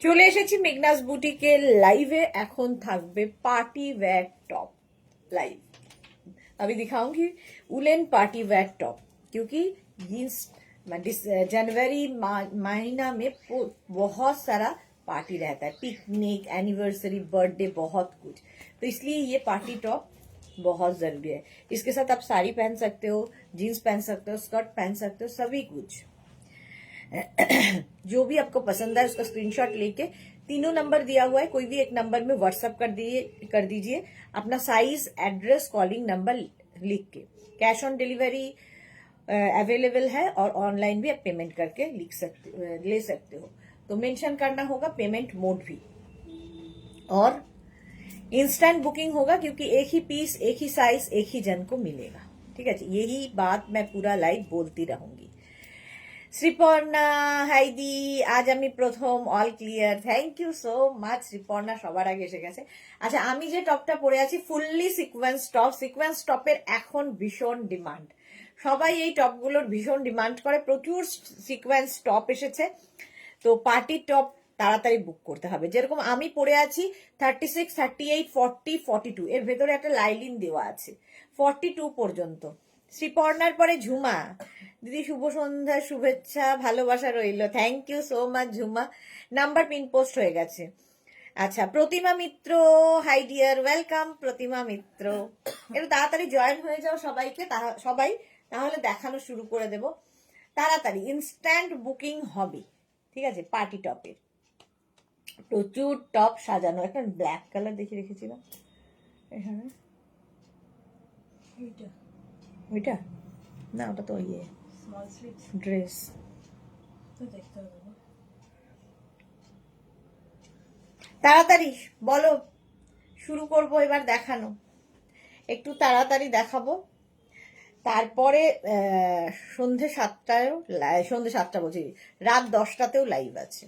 চলে এসেছি মেঘনাস বুটিকের লাইভে। এখন থাকবে पार्टी वेयर टॉप लाइव। अभी दिखाऊंगी उलेन पार्टी वेयर टॉप, क्योंकि जींस जनवरी महीना में बहुत सारा पार्टी रहता है, पिकनिक, एनिवर्सरी, बर्थडे, बहुत कुछ। तो इसलिए ये पार्टी टॉप बहुत जरूरी है। इसके साथ आप साड़ी पहन सकते हो, जीन्स पहन सकते हो, स्कर्ट पहन सकते हो, सभी कुछ। जो भी आपको पसंद है उसका स्क्रीनशॉट लेके 3 नंबर दिया हुआ है, कोई भी एक नंबर में व्हाट्सएप कर दीजिए अपना साइज, एड्रेस, कॉलिंग नंबर लिख के। कैश ऑन डिलीवरी अवेलेबल है और ऑनलाइन भी आप पेमेंट करके ले सकते हो। तो मेंशन करना होगा पेमेंट मोड भी, और इंस्टेंट बुकिंग होगा, क्योंकि एक ही पीस, एक ही साइज, एक ही जन को मिलेगा। ठीक है जी, यही बात मैं पूरा लाइव बोलती रहूंगी। শ্রীপর্ণা, হাইদি, আজ আমি প্রথম, all clear, thank you so much. Sriparna সবার আগে এসে গেছে। আচ্ছা, আমি যে টপটা পরে আছি ফুললি সিকোয়েন্স টপ। সিকোয়েন্স টপের এখন ভীষণ ডিমান্ড, সবাই এই টপগুলোর ভীষণ ডিমান্ড করে, প্রচুর সিকোয়েন্স টপ এসেছে। তো পার্টি টপ তাড়াতাড়ি বুক করতে হবে। যেরকম আমি পরে আছি 36, 38, 40, 42, এর ভেতরে একটা লাইলিন দেওয়া আছে 42 পর্যন্ত। শ্রীপর্ণার পরে ঝুমা দিদি, শুভ সন্ধ্যা, শুভেচ্ছা, ভালোবাসা রইল, thank you so much Jhuma. Number pin post হয়ে গেছে। আচ্ছা, Pratima Mitra, hi dear, welcome Pratima Mitra. একটু তাড়াতাড়ি জয়েন হয়ে যাও সবাইকে, সবাই, তাহলে দেখানো শুরু করে দেব তাড়াতাড়ি। ইনস্ট্যান্ট বুকিং হবে, ঠিক আছে। পার্টি টপের প্রচুর টপ সাজানো। একটা ব্ল্যাক কালার দেখে রেখেছিলাম এখানে, ওইটা না, ওটা তো ইয়ে ড্রেস। তাড়াতাড়ি বলো, শুরু করব এবার দেখানো। একটু তাড়াতাড়ি দেখাবো, তারপরে সন্ধে 7টা বলছি, রাত 10টাতেও লাইভ আছে।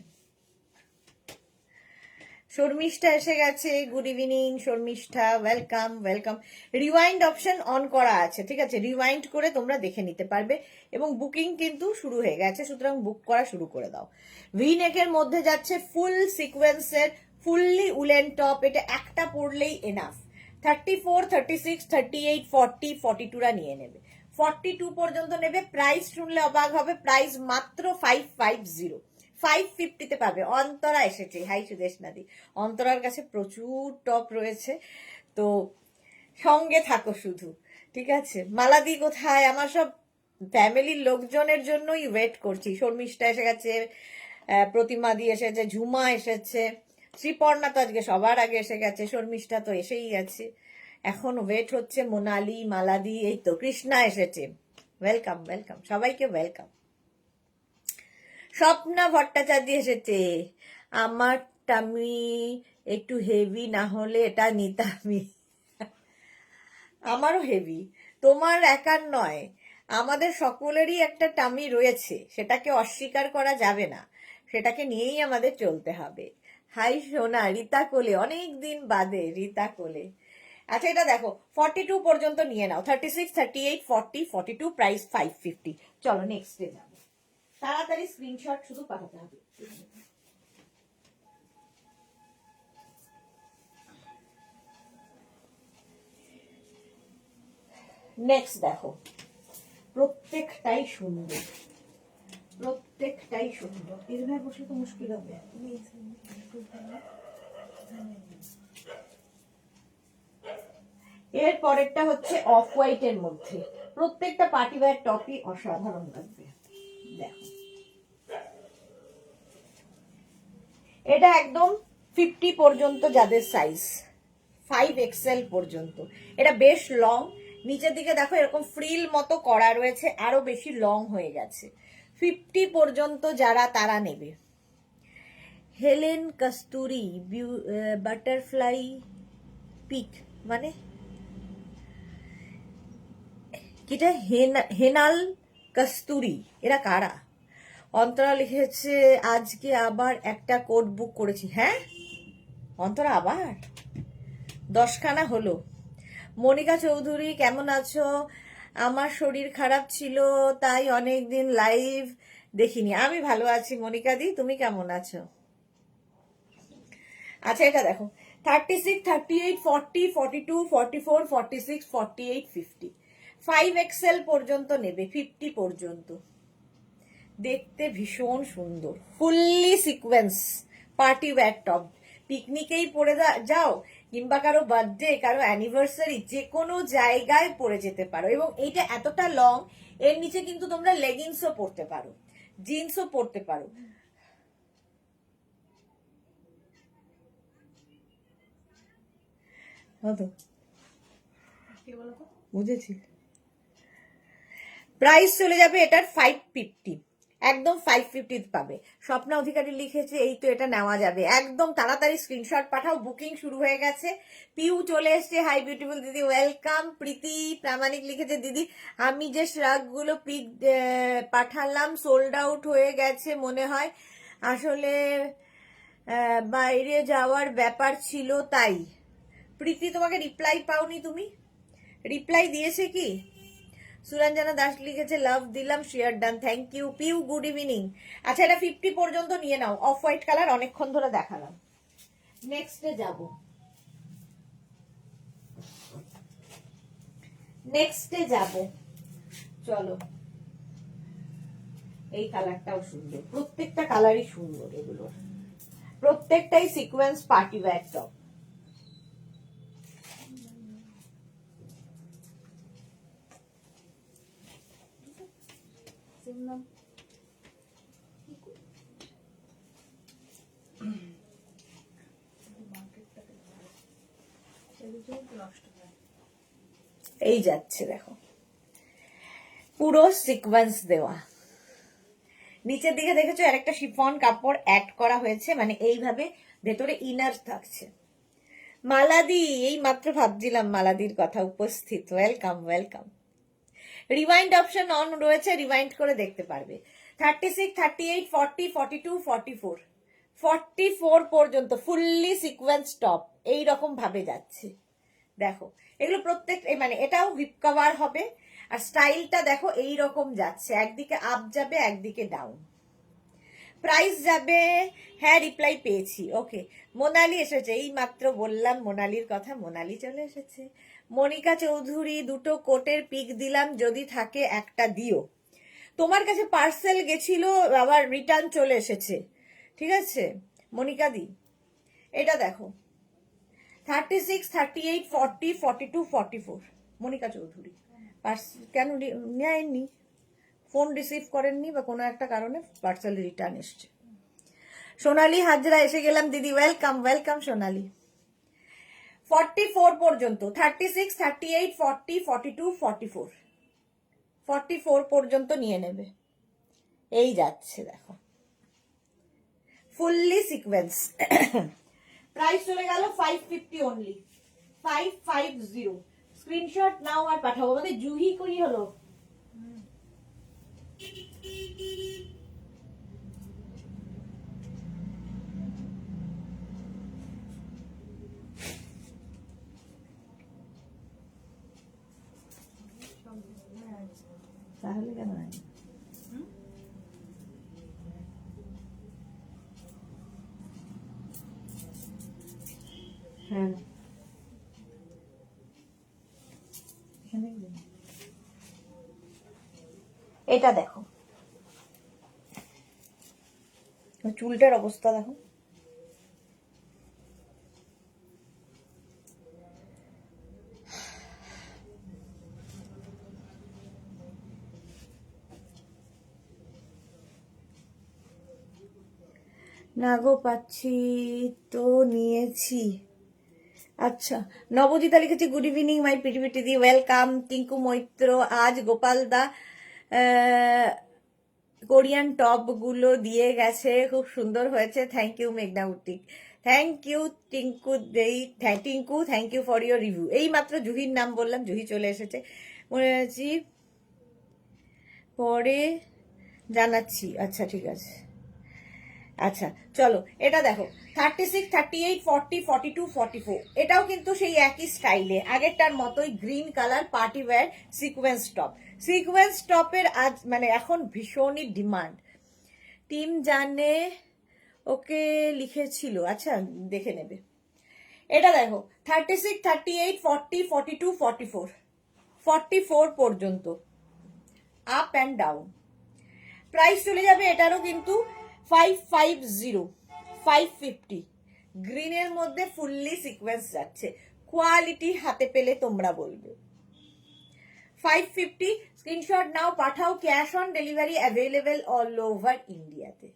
শর্মিষ্ঠা এসে গেছে, good evening Sharmistha, welcome welcome. Rewind option on করা আছে, ঠিক আছে, রিওয়াইন্ড করে তোমরা দেখে নিতে পারবে। এবং বুকিং কিন্তু শুরু হয়ে গেছে, সুতরাং বুক করা শুরু করে দাও। ভি নেকের মধ্যে যাচ্ছে ফুল সিকোয়েন্সের ফুললি উলেন টপ। এটা একটা পরলেই এনাফ। 34, 36, 38, 40, 42রা নিয়ে নেবে, 42 পর্যন্ত নেবে। প্রাইস শুনলে অবাক হবে, প্রাইস মাত্র 550, 550তে পাবে। অন্তরা এসেছে, হাই সুদেশ নাদি। অন্তরার কাছে প্রচুর টপ রয়েছে, তো সঙ্গে থাকো শুধু, ঠিক আছে। মালাদি কোথায়? আমার সব ফ্যামিলির লোকজনের জন্যই ওয়েট করছি। শর্মিষ্ঠা এসে গেছে, প্রতিমাদি এসেছে, ঝুমা এসেছে, শ্রীপর্ণা তো আজকে সবার আগে এসে গেছে, শর্মিষ্ঠা তো এসেই গেছে। এখন ওয়েট হচ্ছে মোনালি, মালাদি, এই তো কৃষ্ণা এসেছে। ওয়েলকাম ওয়েলকাম সবাইকে, ওয়েলকাম। স্বপ্না ভট্টাচার্য এসেছে। আমার টামি একটু হেভি, না হলে এটা নিতামই। আমারও হেভি, তোমার একার নয়, আমাদের সকলেরই একটা টামি রয়েছে, সেটাকে অস্বীকার করা যাবে না, সেটাকে নিয়েই আমাদের চলতে হবে। হাই সোনা, রীতা কোলে, অনেক দিন বাদে রীতা কোলে। আচ্ছা, এটা দেখো 42 পর্যন্ত নিয়ে নাও, 36, 38, 40, 42, প্রাইস 550। চলো নেক্সটে যাবো, তাড়াতাড়ি স্ক্রিনশট শুধু পাঠাতে হবে। নেক্সট দেখো, প্রত্যেকটাই সুন্দর, প্রত্যেকটাই সুন্দর। এভাবে বসে তো মুশকিল হবে। এর পরেরটা হচ্ছে অফ হোয়াইটের মধ্যে। প্রত্যেকটা পার্টি ওয়্যার টপই অসাধারণ লাগবে। দেখো, এটা একদম 50 পর্যন্ত, যাদের সাইজ 5XL পর্যন্ত। এটা বেশ লং, নিচের দিকে দেখো এরকম ফ্রিল মতো করা রয়েছে, আরো বেশি লং হয়ে গেছে। 50 পর্যন্ত যারা, তারা নেবে। হেলেন কস্তুরি বাটারফ্লাই পিক, মানে কিটা? হেনাল কস্তুরি, এরা কারা? অন্তরা লিখেছে আজকে আবার একটা কোড বুক করেছি। হ্যাঁ অন্তরা, আবার 10খানা হলো। মনিকা চৌধুরী, কেমন আছো? আমার শরীর খারাপ ছিল, তাই অনেকদিন লাইভ দেখিনি। আমি ভালো আছি মনিকা দি, তুমি কেমন আছো? আচ্ছা এটা দেখো 36, 38, 40, 42, 44, 46, 48, 50, 5XL পর্যন্ত নেবে, 50 পর্যন্ত। দেখতে ভীষণ সুন্দর, fully sequence party wear top. পিকনিকেই পরে যাও, কিংবা কারো বার্থডে, কারো অ্যানিভার্সারি, যে কোনো জায়গায় পরে যেতে পারো। এবং এইটা এতটা লং, এর নিচে কিন্তু তোমরা লেগিংসও পরতে পারো, জিন্সও পরতে পারো। বুঝেছি। প্রাইস চলে যাবে এটার 550, একদম 550 পাবে। স্বপ্না অধিকারী লিখেছে এই তো এটা নেওয়া যাবে, একদম তাড়াতাড়ি স্ক্রিনশট পাঠাও, বুকিং শুরু হয়ে গেছে। পিউ চলে এসছে, হাই বিউটিফুল দিদি ওয়েলকাম। প্রীতি প্রামাণিক লিখেছে দিদি আমি যে শ্রাগগুলো পিক পাঠালাম সোল্ড আউট হয়ে গেছে মনে হয়, আসলে বাইরে যাওয়ার ব্যাপার ছিল তাই। প্রীতি তোমাকে রিপ্লাই পাওনি তুমি? রিপ্লাই দিয়েছে কি? সুরঞ্জনা দাস লিখেছে লাভ দিলাম, share done, thank you. Piu good evening. আচ্ছা এটা 50 পর্যন্ত নিয়ে নাও, অফ হোয়াইট কালার অনেকক্ষণ ধরে দেখালাম। নেক্সটে যাব, চলো। এই কালারটাও সুন্দর, প্রত্যেকটা কালারই সুন্দর, এগুলো প্রত্যেকটাই সিকোয়েন্স পার্টি ওয়্যার টপ। এই যাচ্ছে দেখো, পুরো সিকোয়েন্স দেওয়া। নিচের দিকে দেখেছো আরেকটা শিফন কাপড় অ্যাড করা হয়েছে, মানে এইভাবে ভেতরে ইনার থাকছে। মালাদি, এই মাত্র ভাবছিলাম মালাদির কথা, উপস্থিত, welcome welcome. Rewind option on রয়েছে, রিওয়াইন্ড করে দেখতে পারবে। 36, 38, 40, 42, 44, 44 পর্যন্ত ফুললি সিকোয়েন্স টপ এই রকম ভাবে যাচ্ছে। দেখো এগুলো প্রত্যেক, মানে এটাও হুইপ কভার হবে, আর স্টাইলটা দেখো এই রকম যাচ্ছে, একদিকে আপ যাবে একদিকে ডাউন। প্রাইস যাবে, হ্যাঁ রিপ্লাই পেয়েছি, ওকে। মোনালি এসেছে, এই মাত্র বললাম মোনালির কথা, মোনালি চলে এসেছে। মনিকা চৌধুরী, দুটো কোটের পিক দিলাম, যদি থাকে একটা দিও। তোমার কাছে পার্সেল গেছিল, আবার রিটার্ন চলে এসেছে, ঠিক আছে মনিকা দি। এটা দেখো 36, 38, 40, 42, 44, মনিকা চৌধুরী। কেন নেয়নি, ফোন রিসিভ করেননি বা কোনো একটা কারণে পার্সেল রিটার্ন এসছে। সোনালি হাজরা এসে গেলাম দিদি, ওয়েলকাম ওয়েলকাম সোনালি। 44 পর্যন্ত, 36, 38, 40, 42, 44, 44 পর্যন্ত নিয়ে নেবে। এই যাচ্ছে দেখো, ফুললি সিকোয়েন্স। প্রাইস চলে গেল 550 অনলি, 550। স্ক্রিনশট নাও আর পাঠাবো। আমাদের জুহি করি হলো, তাহলে কেন হয়? হ্যাঁ এটা দেখো, চুলটার অবস্থা দেখো, না গো পাচ্ছি তো নিয়েছি। আচ্ছা নবজিতা লিখেছি গুড ইভিনিং মাই পিটিপিটি দি, ওয়েলকাম। টিঙ্কু মৈত্র, আজ গোপাল দা কোরিয়ান টপ গুলো দিয়ে গেছে, খুব সুন্দর হয়েছে, থ্যাংক ইউ মেঘনা boutique, thank you Tinku Dey, Tinku thank you for your review. এই মাত্র জুহির নাম বললাম, জুহি চলে এসেছে, মনে হচ্ছি পরে জানাচ্ছি। আচ্ছা ঠিক আছে, আচ্ছা চলো এটা দেখো 36, 38, 40, 42, 44, এটাও কিন্তু সেই একই স্টাইলে, আগেরটার মতোই green colour party wear sequence top. Sequence টপের আজ মানে এখন ভীষণই ডিমান্ড। টিম জানে ওকে লিখেছিল, আচ্ছা দেখে নেবে। এটা দেখো 36, 38, 40, 42, 44, 44 পর্যন্ত আপ অ্যান্ড ডাউন। প্রাইস চলে যাবে এটারও কিন্তু 550, 550। গ্রিনের মধ্যে ফুললি সিকোয়েন্স যাচ্ছে, কোয়ালিটি হাতে পেলে তোমরা বলবে। 550 স্ক্রিনশট নাও, পাঠাও। Cash on delivery available all over ইন্ডিয়াতে।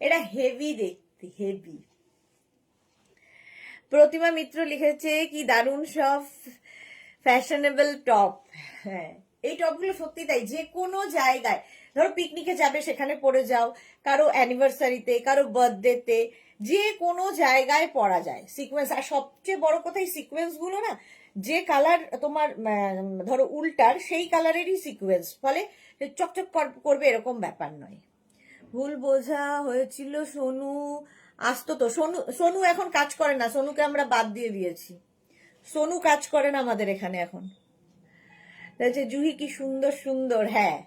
এটা হেভি দেখতে, হেভি। প্রতিমা মিত্র লিখেছে কি দারুণ সব ফ্যাশনেবল টপ। হ্যাঁ, এই টপগুলো সত্যি তাই, যে কোনো জায়গায় ধরো পিকনিকে যাবে সেখানে পরে যাও, কারো অ্যানিভার্সারিতে, কারো বার্থডেতে, যে কোনো জায়গায় পরা যায় সিকোয়েন্স। আর সবচেয়ে বড় কথা এই সিকোয়েন্স গুলো না, যে কালার তোমার ধরো উল্টার সেই কালারেরই সিকোয়েন্স, ফলে চকচক করবে এরকম ব্যাপার নয়। ভুল বোঝা হয়েছিল, সোনু আসতো তো। সোনু সোনু এখন কাজ করে না, সোনুকে আমরা বাদ দিয়ে দিয়েছি। সোনু কাজ করে না আমাদের এখানে এখন। জুহি কি সুন্দর সুন্দর। হ্যাঁ,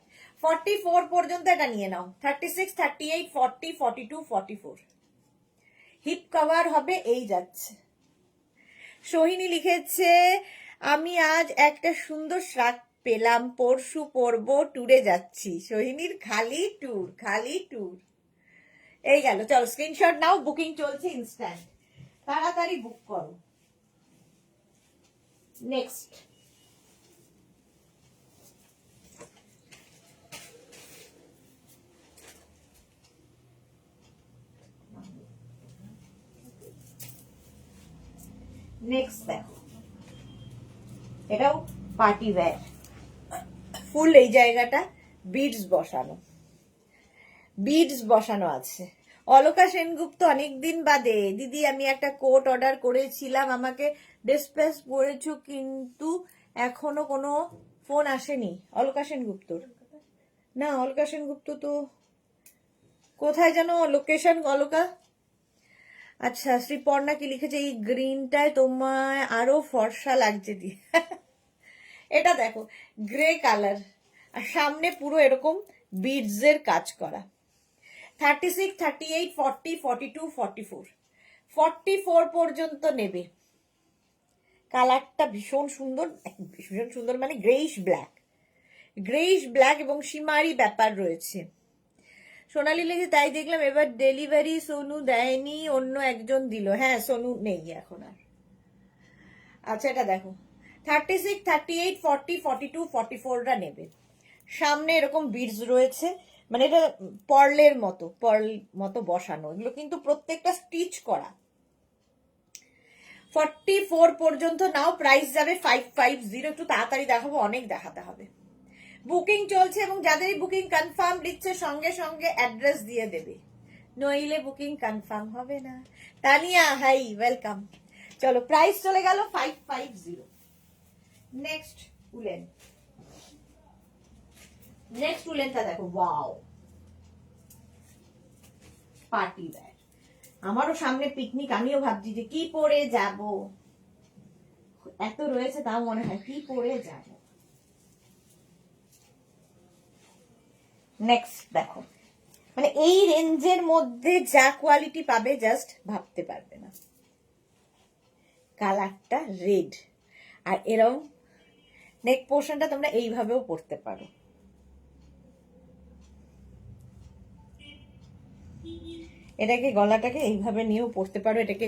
44 পর্যন্ত এটা নিয়ে নাও। 36, 38, 40, 42, 44 হিপ কভার হবে, এই যাচ্ছে। সোহিনী লিখেছে আমি আজ একটা সুন্দর শার্ট পেলাম, পরশু পরবো, ট্যুরে যাচ্ছি। সোহিনীর খালি ট্যুর, খালি ট্যুর। এই গেল, চলো স্ক্রিনশট নাও, বুকিং চলছে ইনস্ট্যান্ট, তাড়াতাড়ি বুক করো। নেক্সট নেক্সট দেখো, এটাও পার্টি ওয়্যার, ফুল এই জায়গাটা বিডস বসানো, বিডস বসানো আছে। অলকা সেনগুপ্ত অনেকদিন বাদে, দিদি আমি একটা কোট অর্ডার করেছিলাম, আমাকে ডিসপ্যাচ করেছো কিন্তু এখনো কোনো ফোন আসেনি। অলকা সেনগুপ্তর না, অলকা সেনগুপ্ত তো কোথায় যেন লোকেশন, অলকা। আচ্ছা, শ্রীপর্ণা কি লিখেছে, এই গ্রিনটায় তোমায় আরো ফর্সা লাগছে দি। এটা দেখো গ্রে কালার, আর সামনে পুরো এরকম বিডস এর কাজ করা। 36, 38, 40, 42, 44, 44 পর্যন্ত নেবে। কালারটা ভীষণ সুন্দর, ভীষণ সুন্দর মানে গ্রেইশ ব্ল্যাক, গ্রেইশ ব্ল্যাক এবং সীমারি ব্যাপার রয়েছে। সোনালি লেগে তাই দেখলাম এবার ডেলিভারি সোনু দেয়নি, অন্য একজন দিল। হ্যাঁ, সোনু নেই এখন আর। আচ্ছা, এটা দেখো 36, 38, 40, 42, 44টা নেবে। সামনে এরকম বিডস রয়েছে, মানে এটা পার্লের মতো, পার্ল মতো বসানো, এগুলো কিন্তু প্রত্যেকটা স্টিচ করা। 44 পর্যন্ত নাও, প্রাইস যাবে 550। একটু তাড়াতাড়ি দেখাবো, অনেক দেখাতে হবে। বুকিং চলছে এবং যাদেরই বুকিং কনফার্ম লিখছে সঙ্গে সঙ্গে অ্যাড্রেস দিয়ে দেবে, নইলে বুকিং কনফার্ম হবে না। Tania hi, welcome. চলো, প্রাইস চলে গেল 550। নেক্সট উলেন, নেক্সট উলেনটা দেখো, ওয়াও, পার্টি ওয়্যার। আমারও সামনে পিকনিক, আমিও ভাবছি যে কি পরে যাব, এত রয়েছে তাও মনে হয় কি পরে যাব। নেক্সট দেখো, মানে এই রেঞ্জের মধ্যে যা কোয়ালিটি পাবে জাস্ট ভাবতে পারবে না। কালারটা রেড, আর এরকম নেক পোর্শনটা তোমরা এইভাবেও পরতে পারো। এটাকে গলাটাকে এইভাবে নিয়েও পরতে পারো, এটাকে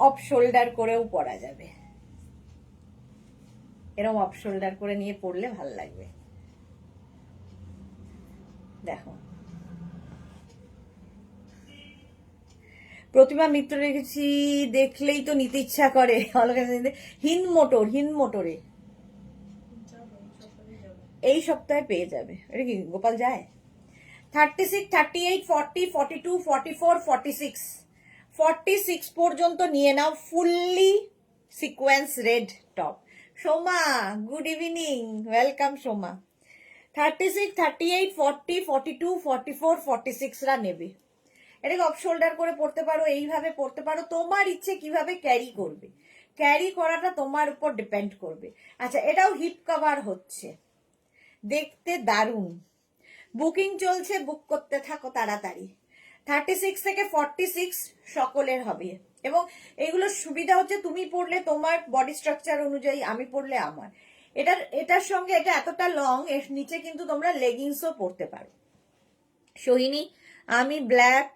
অফ শোল্ডার করেও পরা যাবে, এরকম অফ শোল্ডার করে নিয়ে পরলে ভাল লাগবে। দেখো, প্রতিমা মিত্র রেখেছি, দেখলেই তো নিতে ইচ্ছা করে। হিন মোটর, হিন মোটরে এই সপ্তাহে পেয়ে যাবে। এটা কি গোপাল যায়? 36, 38, 40, 42, 44, 46, 46 পর্যন্ত নিয়ে নাও, fully sequence red top. Soma good evening, welcome Soma. 36, 38, 40, 42, 44, 46 রা নেবে। এটাকে অফ শোল্ডার করে পড়তে পারো, এইভাবে পড়তে পারো, তোমার ইচ্ছে কিভাবে ক্যারি করবে, ক্যারি করাটা তোমার উপর ডিপেন্ড করবে। আচ্ছা, এটাও হিপ কভার হচ্ছে, দেখতে দারুণ। বুকিং চলছে, বুক করতে থাকো তাড়াতাড়ি। 36 থেকে 46 সকলের হবে। এবং এগুলোর সুবিধা হচ্ছে তুমি পড়লে তোমার বডি স্ট্রাকচার অনুযায়ী, আমি পড়লে আমার। এটার সঙ্গে এটা এতটা লং, এর নিচে কিন্তু তোমরা লেগিংসও পরতে পারো। সোহিনী, আমি ব্ল্যাক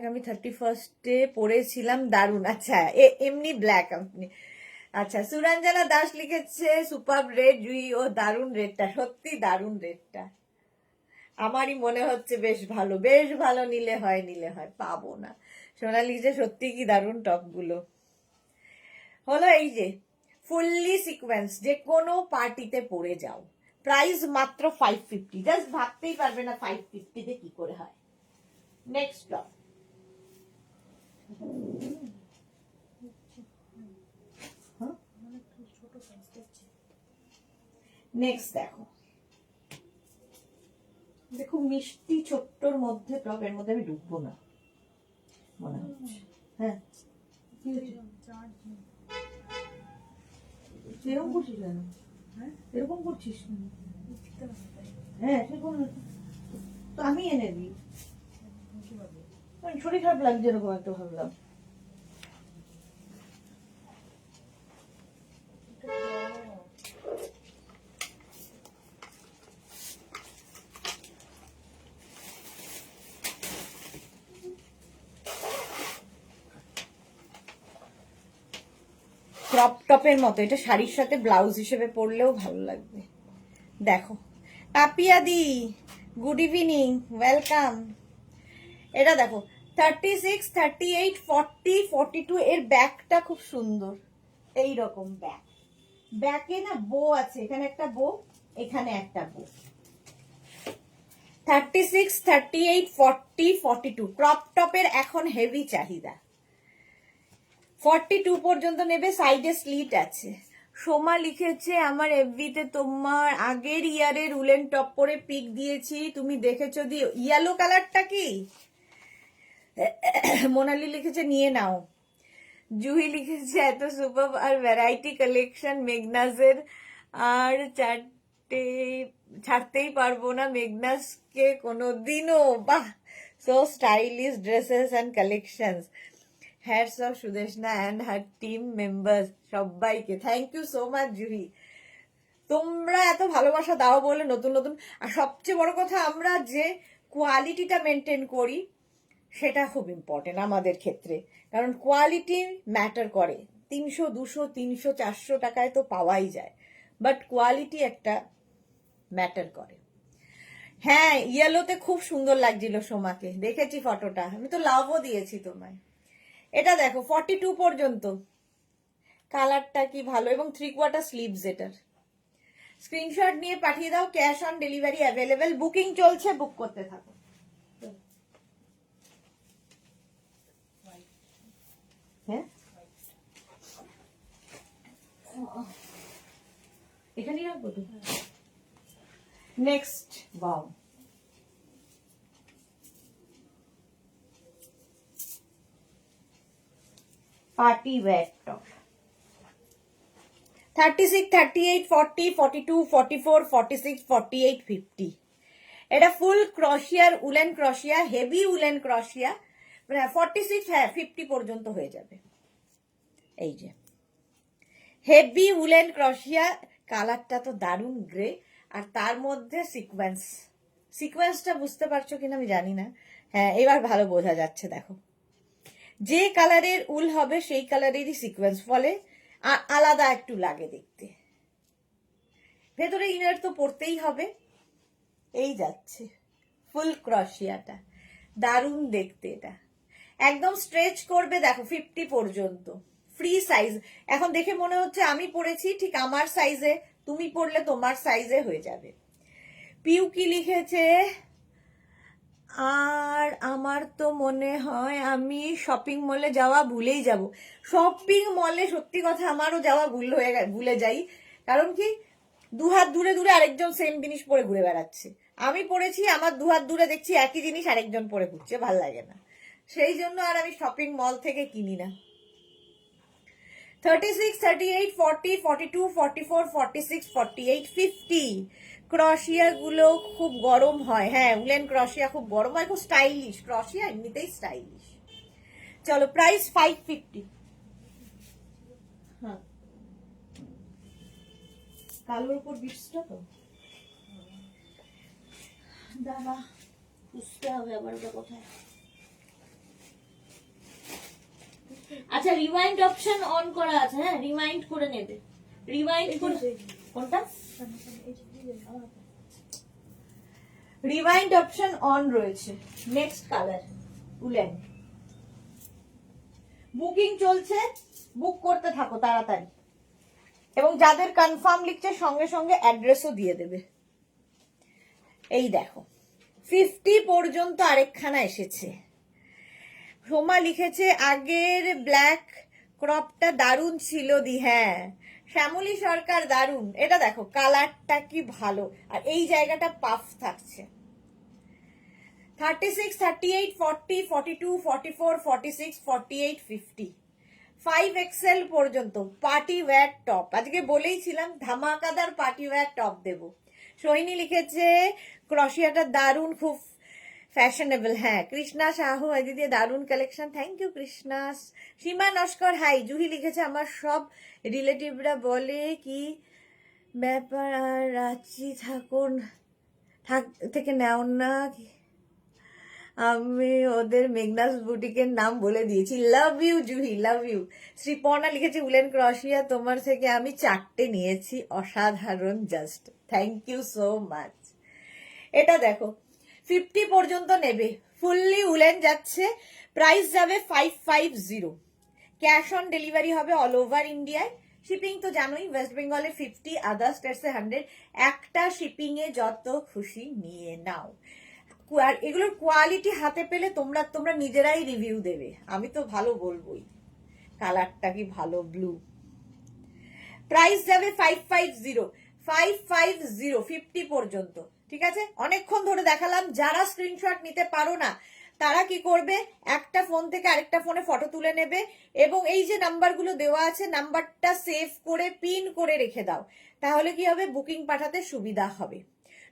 আমি 31 পরেছিলাম, দারুন। আচ্ছা, এমনি ব্ল্যাক আপনি। আচ্ছা, সুরঞ্জনা দাস লিখেছে সুপার রেড। জুই, ও দারুন রেডটা, সত্যি দারুন রেডটা। আমারই মনে হচ্ছে বেশ ভালো। নিলে হয়, পাবো না। সোনালি যে সত্যি কি দারুন টপগুলো হলো। এই যে ফুললি সিকোয়েন্স, যে কোনো পার্টিতে পরে যাও। প্রাইস মাত্র 550। জাস্ট ভাবতেই পারবে না 550-তে কি করে হয়। Next top. নেক্সট দেখো মিষ্টি ছোট্টর মধ্যে টপ, এর মধ্যে আমি ঢুকবো না মনে হচ্ছে। হ্যাঁ, এরকম করছিস কেন? এরকম করছিস? হ্যাঁ, সেরকম তো আমি এনে দিই। শরীর খারাপ লাগছে এরকম একটা ভাবলাম। ক্রপ টপের মতো, এটা শাড়ির সাথে ব্লাউজ হিসেবে পরলেও ভালো লাগবে। দেখো পাপিয়া দি, গুড ইভিনিং, ওয়েলকাম। এটা দেখো 36, 38, 40, 42। এর ব্যাকটা খুব সুন্দর, এই রকম ব্যাকে না বো আছে, এখানে একটা বো, এখানে একটা বো। 36, 38, 40, 42 ক্রপ টপের এখন হেভি চাহিদা। 42 পর্যন্ত নেবে, সাইডে স্লিট আছে। সোমা লিখেছে আমার এফবিতে তোমার আগের ইয়ারের উলেন টপ পরে পিক দিয়েছি, তুমি দেখেছো? দি ইয়েলো কালারটা কি? মোনালি লিখেছে নিয়ে নাও। জুহি লিখেছে এত সুপার আর ভ্যারাইটি কালেকশন মেঘনাজের, আর ছাড়তেই পারবো না মেঘনাজকে কোনোদিনও। বাহ, so stylish dresses and collections. Hats off Sudeshna and her team members, সবাইকে thank you so much Juhi. তোমরা এত ভালোবাসা দাও বলে নতুন নতুন, আর সবচেয়ে বড় কথা আমরা যে কোয়ালিটিটা মেনটেন করি সেটা খুব ইম্পর্টেন্ট আমাদের ক্ষেত্রে, কারণ কোয়ালিটি ম্যাটার করে। 300, 200, 300, 400 টাকায় তো পাওয়াই যায়, বাট কোয়ালিটি একটা ম্যাটার করে। হ্যাঁ, ইয়েলোতে খুব সুন্দর লাগছিল সোমাকে, দেখেছি ফটোটা, আমি তো লাভও দিয়েছি তোমায়। এটা দেখো 42 পর্যন্ত, কালারটা কি ভালো, এবং 3/4 স্লিভস এটার। স্ক্রিনশট নিয়ে পাঠিয়ে দাও, cash on delivery available, booking চলছে, বুক করতে থাকো। হ্যাঁ, এখানেই রাখবো তো। Next, wow, party wear top. 36, 38, 40, 42, 44, 46, 48, 50। এটা ফুল ক্রশিয়ার, উলেন ক্রশিয়া, হেভি উলেন ক্রশিয়া। 46, হ্যাঁ 50 পর্যন্ত হয়ে যাবে। এই যে হেভি উলেন ক্রশিয়া, কালারটা তো দারুণ গ্রে, আর তার মধ্যে সিকোয়েন্সটা বুঝতে পারছো কিনা আমি জানি না। হ্যাঁ, এবার ভালো বোঝা যাচ্ছে। দেখো যে কালারের উল হবে সেই কালারেরই সিকোয়েন্স, ফলে আলাদা একটু লাগে দেখতে। ভেতরে ইনার তো পরতেই হবে। এই যাচ্ছে ফুল ক্রশিয়াটা, দারুণ দেখতে। এটা একদম স্ট্রেচ করবে, দেখো 50 পর্যন্ত, ফ্রি সাইজ। এখন দেখে মনে হচ্ছে আমি পরেছি ঠিক আমার সাইজে, তুমি পরলে তোমার সাইজে হয়ে যাবে। পিউ কি লিখেছে, আর আমার তো মনে হয় আমি শপিং মলে যাওয়া ভুলেই যাব। শপিং মলে সত্যি কথা আমারও যাওয়া ভুলে যাই, কারণ কি দুহাত দূরে দূরে আরেকজন সেম জিনিস পরে ঘুরে বেড়াচ্ছে। আমি পরেছি, আমার দুহাত দূরে দেখছি একই জিনিস আরেকজন পরে ঘুরছে, ভাল লাগে না, সেই জন্য আর আমি শপিং মল থেকে কিনি না। 36, 38, 40, 42, 44, 46, 48, 50 ক্রশিয়া গুলো খুব গরম হয়, হ্যাঁ উলেন ক্রশিয়া খুব গরম হয়, খুব স্টাইলিশ ক্রশিয়া, এমনিতেই স্টাইলিশ। চলো প্রাইস 550। হ্যাঁ কালোর উপর বিটসটা তো দাদা বুঝতে হবে আবার ওটা কোথায়। আচ্ছা রিমাইন্ড অপশন অন করা আছে, হ্যাঁ রিমাইন্ড করে নেবে, রিমাইন্ড করে। কোনটা? রিমাইন্ড অপশন অন রয়েছে। নেক্সট কালার উলেন, বুকিং চলছে, বুক করতে থাকো তাড়াতাড়ি, এবং যাদের কনফার্ম লিখছে সঙ্গে সঙ্গে অ্যাড্রেসও দিয়ে দেবে। এই দেখো 50 পর্যন্ত আরেকখানা এসেছে। সোমা লিখেছে আগের ব্ল্যাক ক্রপটা দারুণ ছিল দি, হ্যাঁ শ্যামলী সরকার দারুণ। এটা দেখো কালারটা কি ভালো, আর এই জায়গাটা পাফ থাকছে। 36, 38, 40, 42, 44, 46, 48, 50, 5XL পর্যন্ত পার্টি ওয়্যার টপ। আজকে বলেইছিলাম ধামাকাদার পার্টি ওয়্যার টপ দেব। সোহিনী লিখেছে ক্রশিয়াটা দারুণ, খুব ফ্যাশনেবল। হ্যাঁ কৃষ্ণা সাহু দিদি দারুণ collection, thank you Krishna. Seema Naskar hi. Juhi লিখেছে আমার সব রিলেটিভরা বলে কি ব্যাপার আর রাঁচি থেকে নেও না, আমি ওদের মেঘনাস বুটিকের নাম বলে দিয়েছি। Love you Juhi, love you. Sriparna লিখেছে উলেন ক্রশিয়া তোমার থেকে আমি 4টে নিয়েছি, অসাধারণ, just thank you so much. এটা দেখো 50 পর্যন্ত নেবে, ফুললি উলেন যাচ্ছে, প্রাইস যাবে 550। ক্যাশ অন ডেলিভারি হবে অল ওভার ইন্ডিয়ায়। শিপিং তো জানোই, ওয়েস্ট বেঙ্গলে 50, আদার স্টেটসে 100। একটা শিপিং এ যত খুশি নিয়ে নাও। আর এগুলোর কোয়ালিটি হাতে পেলে তোমরা নিজেরাই রিভিউ দেবে, আমি তো ভালো বলবোই। কালারটা কি ভালো, ব্লু। প্রাইস যাবে 550, 550, 50 পর্যন্ত। ঠিক আছে, অনেকক্ষণ ধরে দেখালাম। যারা স্ক্রিনশট নিতে পারো না তারা কি করবে, একটা ফোন থেকে আরেকটা ফোনে ফটো তুলে নেবে, এবং এই যে নাম্বারগুলো দেওয়া আছে নাম্বারটা সেভ করে পিন করে রেখে দাও, তাহলে কি হবে বুকিং পাঠাতে সুবিধা হবে।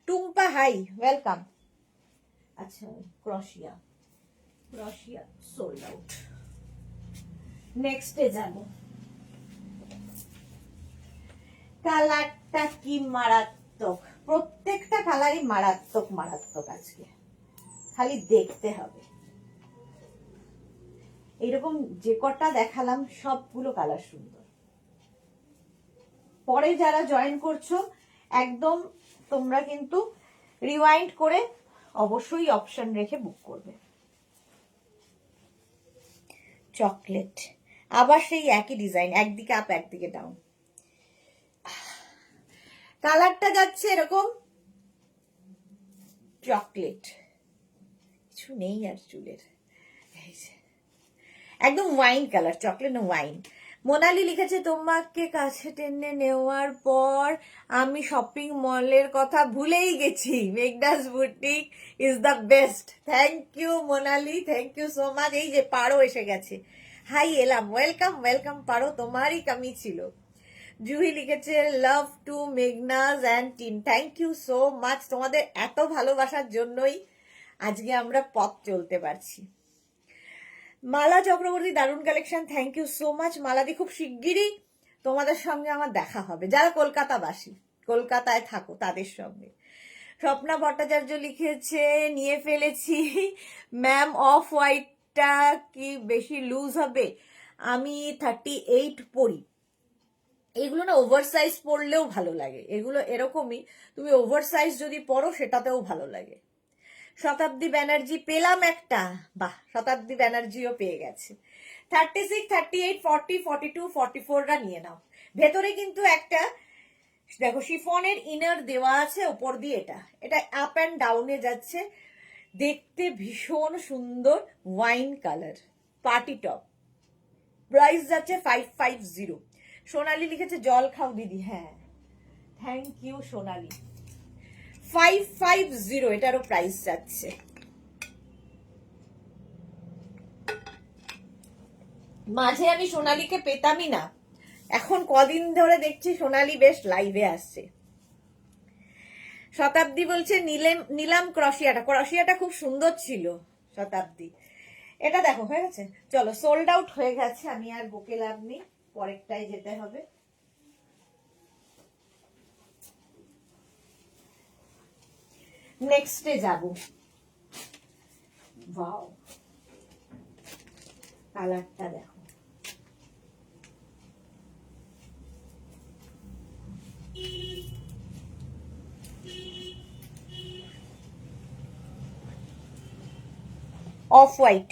Tumpa hi, welcome. আচ্ছা ক্রশিয়া সোল্ড আউট। নেক্সটে যাব। কালারটা কি মারাত্মক, প্রত্যেকটা কালারই মারাত্মক মারাত্মক। আজকে খালি দেখতে হবে। এরকম যে কটা দেখালাম সবগুলো কালার সুন্দর। পরে যারা জয়েন করছো একদম তোমরা কিন্তু রিওয়াইন্ড করে অবশ্যই অপশন রেখে বুক করবে। চকলেট, আবার সেই একই ডিজাইন, একদিকে আপ একদিকে ডাউন। কালারটা যাচ্ছে এরকম চকলেট, কিছু নেই আর চুলের, একদম ওয়াইন কালার, চকলেট না ওয়াইন। মোনালি লিখেছে তোমাকে কাছে টেনে নেওয়ার পর আমি শপিং মলের কথা ভুলেই গেছি, Meghna's boutique is the best. Thank you Monali, thank you so much. এই যে পারো এসে গেছে, হাই এলাম, ওয়েলকাম ওয়েলকাম পারো, তোমারই কামি ছিল। জুহি লিখেছে love to Meghna's and team, thank you so much. তোমাদের এত ভালোবাসার জন্যই আজকে আমরা পথ চলতে পারছি। মালা চক্রবর্তী দারুণ collection, thank you so much মালাদি। খুব শিগগিরই তোমাদের সঙ্গে আমার দেখা হবে, যারা কলকাতাবাসী, কলকাতায় থাকো তাদের সঙ্গে। স্বপ্না ভট্টাচার্য লিখেছে নিয়ে ফেলেছি ম্যাম, অফ হোয়াইটটা কি বেশি লুজ হবে? আমি 38 পরি। এগুলো না ওভার সাইজ পরলেও ভালো লাগে, এগুলো এরকমই, তুমি ওভার সাইজ যদি পরো সেটাতেও ভালো লাগে। শতাব্দী ব্যানার্জি পেলাম একটা, বাহ শতাব্দী ব্যানার্জিও পেয়ে গেছে। 36, 38, 40, 42, 44রা নিয়ে নাও। ভেতরে কিন্তু একটা দেখো শিফনের ইনার দেওয়া আছে ওপর দিয়ে, এটা আপ অ্যান্ড ডাউনে যাচ্ছে, দেখতে ভীষণ সুন্দর, wine colour, party top. Price যাচ্ছে 550। সোনালি লিখেছে জল খাও দিদি, হ্যাঁ থ্যাংক ইউ সোনালি। 550 এটারও প্রাইস যাচ্ছে। মাঝে আমি সোনালীকে পেতামই না, এখন কদিন ধরে দেখছি সোনালী বেশ লাইভে আসছে। শতাব্দী বলছে নিলাম ক্রশিয়াটা খুব সুন্দর ছিল শতাব্দী। এটা দেখো হয়ে গেছে, চলো সোল্ড আউট হয়ে গেছে, আমি আর বকে লাভ নেই, পরেরটাই যেতে হবে। নেক্সটে যাব। ওয়াও, কালারটা দেখো, অফ হোয়াইট,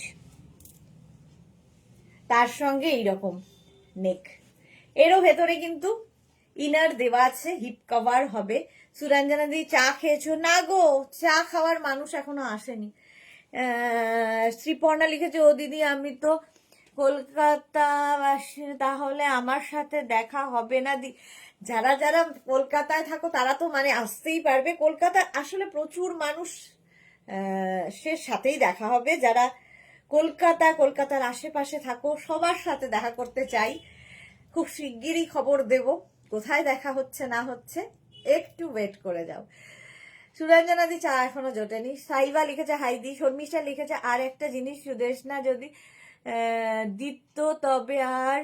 তার সঙ্গে এইরকম নেক, এরও ভেতরে কিন্তু ইনার দেওয়া আছে, হিপ কভার হবে। সুরঞ্জনা দি চা খেয়েছো? না গো, চা খাওয়ার মানুষ এখনো আসেনি। শ্রীপর্ণা লিখেছে, ও দিদি আমি তো কলকাতা, তাহলে আমার সাথে দেখা হবে না? যারা যারা কলকাতায় থাকো তারা তো মানে আসতেই পারবে। কলকাতা আসলে প্রচুর মানুষ, সে সাথেই দেখা হবে। যারা কলকাতার আশেপাশে থাকো সবার সাথে দেখা করতে চাই। খুব শিগগিরই খবর দেব কোথায় দেখা হচ্ছে না হচ্ছে, একটু ওয়েট করে যাও। সুরঞ্জনা দি চা এখনো জোটেনি। সাইবা লিখেছে হাইদি। শর্মিষ্ঠা লিখেছে আর একটা জিনিস, সুদেশনা যদি দিত তবে আর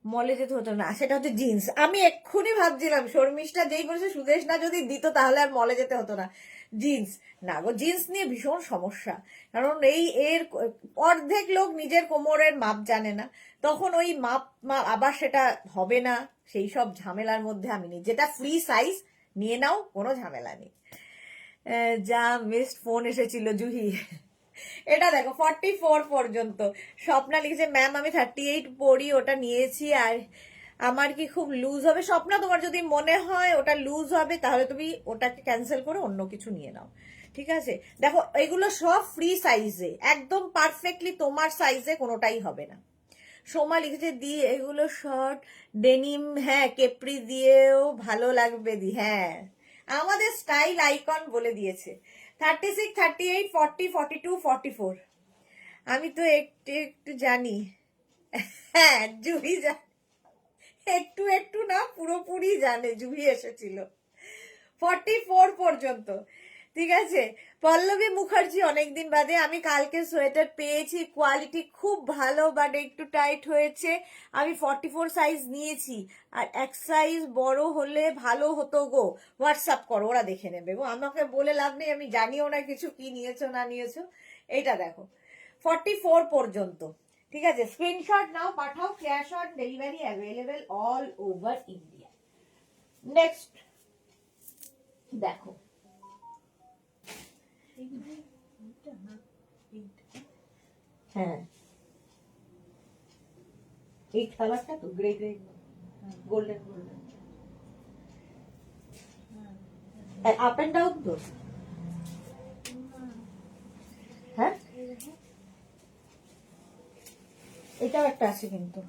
মলে যেতে হতো না, সেটা হচ্ছে জিন্স। আমি এক্ষুনি ভাবছিলাম, শর্মিষ্ঠা যেই বলেছে সুদেশনা যদি দিত তাহলে আর মলে যেতে হতো না, জিন্স না গো, জিন্স নিয়ে ভীষণ সমস্যা। কারণ এর অর্ধেক লোক নিজের কোমরের মাপ জানে না, তখন ওই মাপ আবার সেটা হবে না, সেই সব ঝামেলার মধ্যে আমি নেই। যেটা ফ্রি সাইজ নিয়ে নাও, কোনো ঝামেলা নেই। যা মিসড ফোন এসেছিল জুহি। এটা দেখো 44 পর্যন্ত। স্বপ্না লিখেছে ম্যাম আমি 38 পড়ি, ওটা নিয়েছি, আর আমার কি খুব লুজ হবে? স্বপ্না, তোমার যদি মনে হয় ওটা লুজ হবে তাহলে তুমি ওটাকে ক্যান্সেল করে অন্য কিছু নিয়ে নাও, ঠিক আছে? দেখো এগুলো সব ফ্রি সাইজে, একদম পারফেক্টলি তোমার সাইজে কোনোটাই হবে না। সোমা লিখেছে দি এগুলো শর্ট ডেনিম, হ্যাঁ কেপ্রি দিয়েও ভালো লাগবে দি, হ্যাঁ আমাদের স্টাইল আইকন বলে দিয়েছে। 36, 38, 40, 42, 44, আমি তো একটু একটু জানি। হ্যাঁ জুহি জানে, একটু একটু না পুরোপুরি জানে, জুহি এসেছিল 44 পর্যন্ত, ঠিক আছে? পল্লবী মুখার্জি অনেকদিন বাদে, আমি কালকে সোয়েটার পেয়েছি, কোয়ালিটি খুব ভালো, বাট একটু টাইট হয়েছে, আমি 44 সাইজ নিয়েছি, আর এক সাইজ বড় হলে ভালো হতো গো। হোয়াটসঅ্যাপ করো, ওরা দেখে নেবে গো, আমাকে বলে লাভ নেই, আমি জানিও না কিছু কি নিয়েছো না নিয়েছো। এইটা দেখো 44 পর্যন্ত, ঠিক আছে? স্ক্রিনশট নাও, পাঠাও, cash on delivery available all over India. Next দেখো, হ্যাঁ এই কালারটা তো grey grey golden golden, up and down তো, হ্যাঁ এটাও একটা আছে কিন্তু,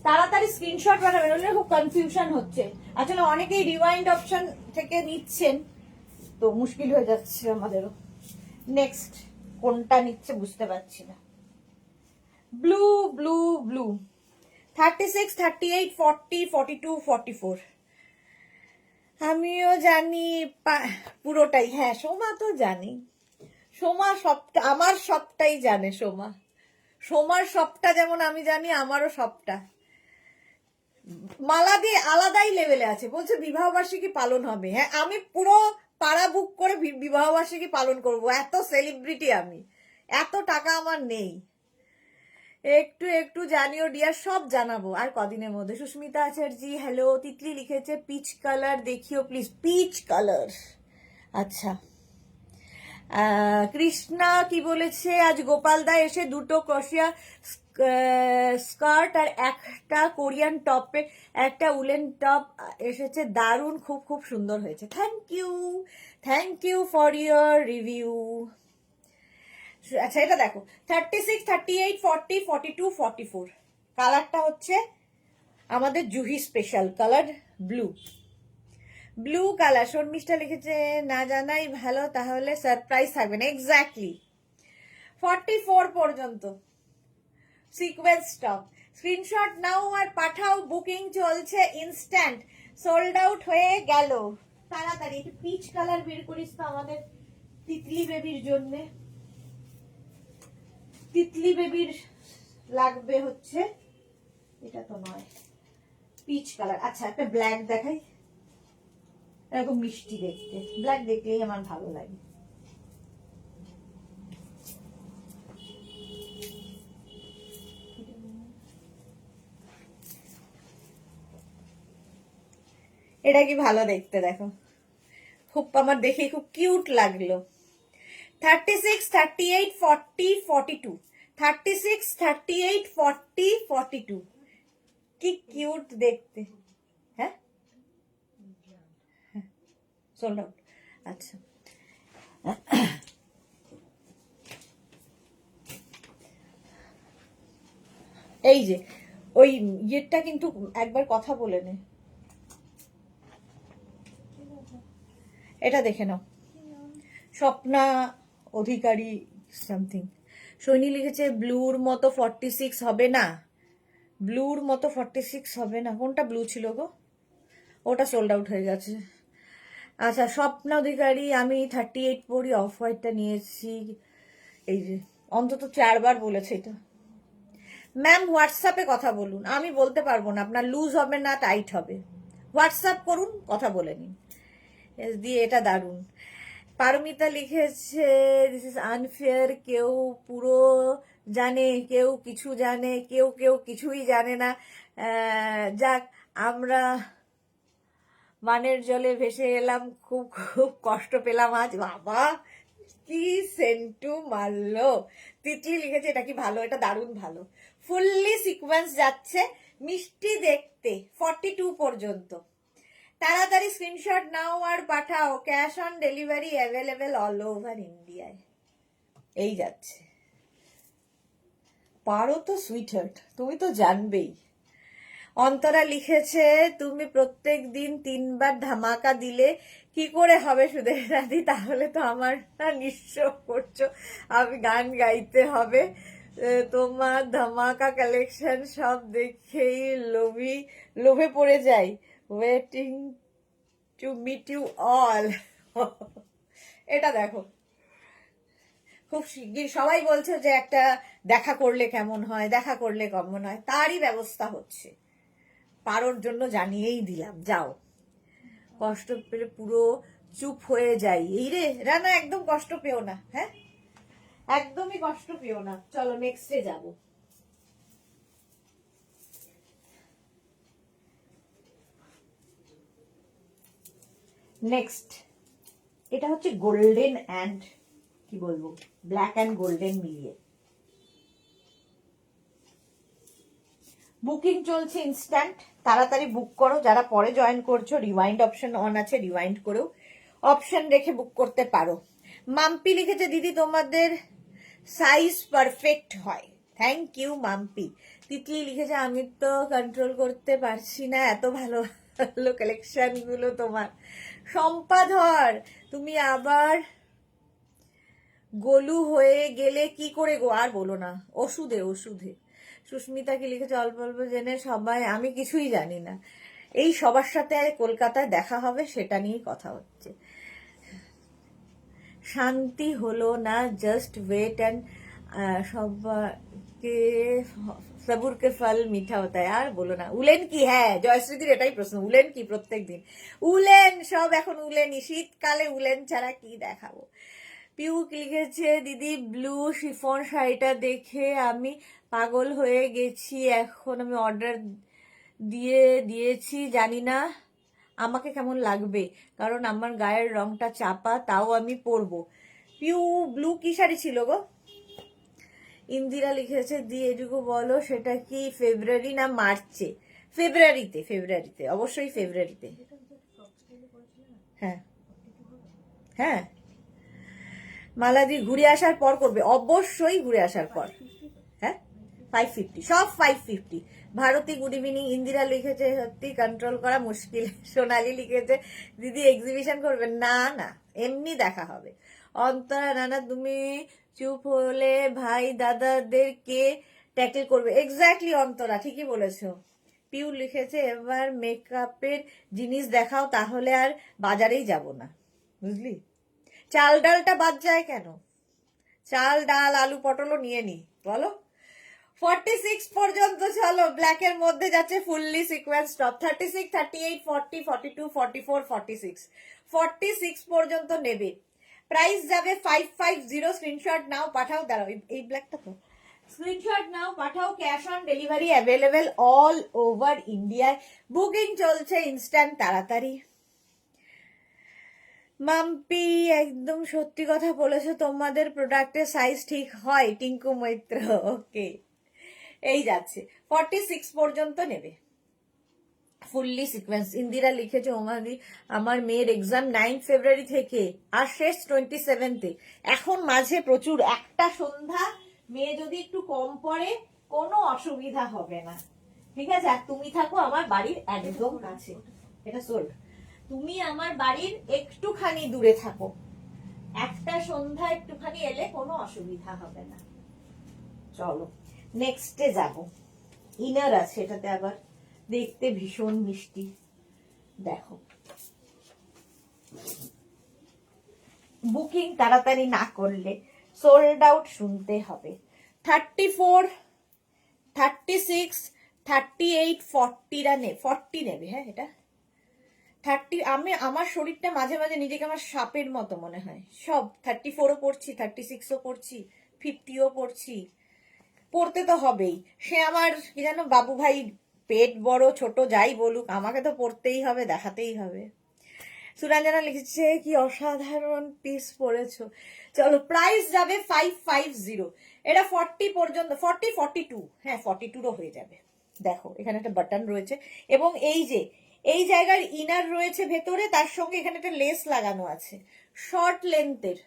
তাড়াতাড়ি স্ক্রিনশট পাঠাবেন, ওগুলো খুব কনফিউশন হচ্ছে আসলে, অনেকেই রিওয়াইন্ড অপশন থেকে নিচ্ছেন তো মুশকিল হয়ে যাচ্ছে আমাদেরও। নেক্সট কোনটা নিচ্ছে বুঝতে পারছি না। ব্লু ব্লু ব্লু 36, 38, 40, 42, 44, আমিও জানি পুরোটাই। হ্যাঁ সোমা তো জানি, সোমা সবটা, আমার সবটাই জানে সোমা, সোমার সবটা যেমন আমি জানি, আমারও সবটা। মালা দিয়ে আলাদাই লেভেলে আছে, বলছে বিবাহবার্ষিকী পালন হবে। হ্যাঁ আমি পুরো পাড়া বুক করে বিবাহবার্ষিকী পালন করব, এত সেলিব্রিটি আমি, এত টাকা আমার নেই। একটু একটু জানিও ডিয়ার, সব জানাবো আর কদিনের মধ্যে। সুস্মিতা আচার্যি হ্যালো। তিতলি লিখেছে পিচ কালার দেখিও প্লিজ, পিচ কালার, আচ্ছা। কৃষ্ণা কি বলেছে, আজ গোপাল দা এসে দুটো ক্রোশিয়া স্কার্ট আর একটা কোরিয়ান টপে একটা উলেন টপ এসেছে, দারুণ, খুব খুব সুন্দর হয়েছে, thank you for your review. আচ্ছা এটা দেখো 36, 38, 40, 42, 44, কালারটা হচ্ছে আমাদের Juhi special colour blue, blue colour. Sharmistha লিখেছে না জানাই ভালো, তাহলে সারপ্রাইজ থাকবে না, এক্স্যাক্টলি 44 পর্যন্ত। Sequence top. স্ক্রিনশট নাও আর পাঠাও, বুকিং চলছে ইনস্ট্যান্ট, সোল্ড আউট হয়ে গেল। তাড়াতাড়ি একটু পিচ কালার বের করিস তো আমাদের তিতলি বেবির জন্য। তিতলি বেবির লাগবে হচ্ছে, এটা তো নয়, পিচ কালার। আচ্ছা একটা ব্ল্যাক দেখাই, এরকম মিষ্টি দেখতে, ব্ল্যাক দেখলেই আমার ভালো লাগে। এটা কি ভালো দেখতে, দেখো খুব, আমার দেখে খুব কিউট লাগলো। 36, 38, 40, 42, 36, 38, 40, 42, কি কিউট দেখতে। হ্যাঁ সোল্ড আউট। আচ্ছা এই যে ওই ইয়েটা কিন্তু একবার কথা বলে নে, এটা দেখে নাও, স্বপ্না অধিকারী সামথিং। সৈনী লিখেছে ব্লুর মতো 46 হবে না, ব্লুর মতো 46 হবে না। কোনটা ব্লু ছিল গো? ওটা সোল্ড আউট হয়ে গেছে। আচ্ছা স্বপ্না অধিকারী, আমি 38 পরি, অফ হোয়াইটটা নিয়েছি। এই যে অন্তত 4বার বলেছে এটা। ম্যাম হোয়াটসঅ্যাপে কথা বলুন, আমি বলতে পারবো না, আপনার লুজ হবে না টাইট হবে, হোয়াটসঅ্যাপ করুন, কথা বলে নিন। দিয়ে এটা দারুণ। পারমিতা লিখেছে দিস ইজ আনফেয়ার, কেউ পুরো জানে, কেউ কিছু জানে, কেউ কেউ কিছুই জানে না। যাক আমরা মানের জলে ভেসে এলাম, খুব খুব কষ্ট পেলাম আজ। বাবা কি সেন্টু মারলো। তিতলি লিখেছে এটা কি ভালো, এটা দারুণ ভালো, ফুললি সিকোয়েন্স যাচ্ছে, মিষ্টি দেখতে, 42 পর্যন্ত। তাড়াতাড়ি স্ক্রিনশট নাও আর পাঠাও, cash on delivery available all over ইন্ডিয়ায়। এই যাচ্ছে। পারো তো সুইটহার্ট, তুমি তো জানবেই। অন্তরা লিখেছে তুমি প্রত্যেক দিন 3বার ধামাকা দিলে কি করে হবে সুধীর দাদি, তাহলে তো আমার নিঃস্ব করছো, আমি গান গাইতে হবে। তোমার ধামাকা কালেকশন সব দেখেই লোভে পড়ে যাই, waiting to meet you all. এটা দেখো খুব শিগগির সবাই বলছে যে একটা দেখা করলে কেমন হয়, দেখা করলে কেমন হয়, তারই ব্যবস্থা হচ্ছে। পারোর জন্য জানিয়েই দিলাম, যাও। কষ্ট পেলে পুরো চুপ হয়ে যাই, এই রে রানা, একদম কষ্ট পেও না, হ্যাঁ একদমই কষ্ট পেও না। চলো নেক্সটে যাব। নেক্সট এটা হচ্ছে গোল্ডেন অ্যান্ড কি বলবো, ব্ল্যাক অ্যান্ড গোল্ডেন মিলিয়ে। বুকিং চলছে ইনস্ট্যান্ট, তাড়াতাড়ি বুক করো। যারা পরে জয়েন করছো রিওয়াইন্ড অপশন অন আছে, রিওয়াইন্ড করেও অপশন রেখে বুক করতে পারো। মাম্পি লিখেছে দিদি তোমাদের সাইজ পারফেক্ট হয়, থ্যাংক ইউ মাম্পি। তিতলি লিখেছে আমি তো কন্ট্রোল করতে পারছি না, এত ভালো ভালো কালেকশন গুলো তোমার। সম্পাধর তুমি আবার গোলু হয়ে গেলে কি করে গো, আর বলো না, ওষুধে ওষুধে। সুস্মিতা কি লিখেছে অল্প অল্প জেনে সবাই, আমি কিছুই জানি না, এই সবার সাথে কলকাতায় দেখা হবে সেটা নিয়েই কথা হচ্ছে। শান্তি হলো না, জাস্ট ওয়েট অ্যান্ড সবাইকে সবুর কে ফল মিঠা হতা है। আর বলো না, উলেন কি, হ্যাঁ জয়শ্রীদির এটাই প্রশ্ন, উলেন কি প্রত্যেক দিন, উলেন সব এখন উলেনই, শীতকালে উলেন ছাড়া কি দেখাবো। পিউ লিখেছে দিদি ব্লু শিফন শাড়িটা দেখে আমি পাগল হয়ে গেছি, এখন আমি অর্ডার দিয়েছি, জানি না আমাকে কেমন লাগবে, কারণ আমার গায়ের রংটা চাপা, তাও আমি পরবো। পিউ ব্লু কি শাড়ি ছিল গো? ইন্দিরা লিখেছে দিয়ে এটুকু বলো সেটা কি ফেব্রুয়ারি না মার্চে? ফেব্রুয়ারিতে অবশ্যই ফেব্রুয়ারিতে। হ্যাঁ হ্যাঁ মালাদি ঘুরে আসার পর করবে, অবশ্যই ঘুরে আসার পর। হ্যাঁ 550, সব 550। Bharati good evening. ইন্দিরা লিখেছে সত্যি কন্ট্রোল করা মুশকিল। সোনালি লিখেছে দিদি এক্সিবিশন করবে, না না এমনি দেখা হবে। অন্তরা নানা তুমি চুপ হলে ভাই দাদাদেরকে ট্যাকেল করবে। এক্স্যাক্টলি অন্তরা, ঠিকই বলেছো। পিউ লিখেছে এবার মেকআপের জিনিস দেখাও, তাহলে আর বাজারেই যাব না, বুঝলি? চাল ডালটা বাদ যায় কেন? চাল ডাল আলু পটলও নিয়ে নি, বলো। 46 পর্যন্ত চলো, ব্ল্যাকের মধ্যে যাচ্ছে ফুললি সিকোয়েন্স টপ। 36, 38, 40, 42, 44, 46, 46 পর্যন্ত নেবে। প্রাইস যাবে 550। স্ক্রিনশট নাও, পাঠাও। দাঁড়াও, এই ব্ল্যাকটা তো। স্ক্রিনশট নাও, পাঠাও। Cash on delivery available all over ইন্ডিয়ায়। বুকিং চলছে ইনস্ট্যান্ট, তাড়াতাড়ি। মাম্পি একদম সত্যি কথা বলেছো, তোমাদের প্রোডাক্টের সাইজ ঠিক হয়। টিঙ্কু মৈত্র, ওকে। এই যাচ্ছে 46 পর্যন্ত নেবে, ফুললি সিকোয়েন্স। ইন্দিরা লিখেছে ওমাদি আমার মেয়ের এক্সাম 9 ফেব্রুয়ারি থেকে, আর শেষ 27-এ। এখন মাঝে প্রচুর, একটা সন্ধ্যা মেয়ে যদি একটু কম পড়ে কোনো অসুবিধা হবে না, ঠিক আছে? আর তুমি থাকো আমার বাড়ির একদম কাছে, এটা সোল্ড। তুমি আমার বাড়ির একটুখানি দূরে থাকো, একটা সন্ধ্যা একটুখানি এলে কোনো অসুবিধা হবে না। চলো নেক্সটে যাব। ইনার আছে এটাতে, আবার দেখতে ভীষণ মিষ্টি, দেখো। বুকিং তাড়াতাড়ি না করলে সোল্ড আউট শুনতে হবে। 34, 36, 38, 40 নেবে। হ্যাঁ, এটা 30। আমার শরীরটা মাঝে মাঝে নিজেকে আমার সাপের মতো মনে হয়। সব 34ও পড়ছি, 36ও পড়ছি, 50ও পড়ছি। পড়তে তো হবেই, সে আমার কি জানো বাবু ভাই, পেট বড় ছোট যাই বলুক, আমাকে তো পড়তেই হবে, দেখাতেই হবে। সুরঞ্জনা লিখেছে কি অসাধারণ পিস পড়েছো। চলো, প্রাইস যাবে 550। এটা 40 পর্যন্ত, 40, 42, হ্যাঁ 42ও হয়ে যাবে। দেখো এখানে একটা বাটন রয়েছে, এবং এই যে এই জায়গার ইনার রয়েছে ভেতরে, তার সঙ্গে এখানে একটা লেস লাগানো আছে শর্ট লেন্থের।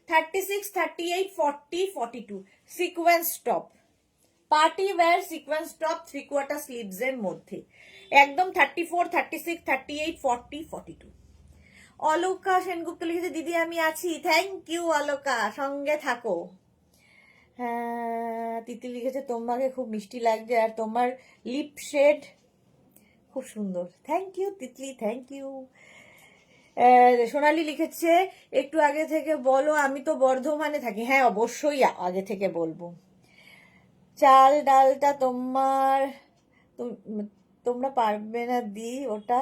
36, 38, 40, 42 sequence top, party wear sequence top, 3/4 sleeves এর মধ্যে একদম। 34, 36, 38, 40, 42। অলকা সেনগুপ্ত লিখেছে দিদি আমি আছি। থ্যাংক ইউ অলকা, সঙ্গে থাকো। হ্যাঁ, তিতি লিখেছে তোমাকে খুব মিষ্টি লাগছে, আর তোমার লিপ শেড খুব সুন্দর। Thank you Titli, thank you. Sonali লিখেছে একটু আগে থেকে বলো, আমি তো বর্ধমানে থাকি। হ্যাঁ, অবশ্যই আগে থেকে বলবো। চাল ডালটা তোমরা পারবে না দি, ওটা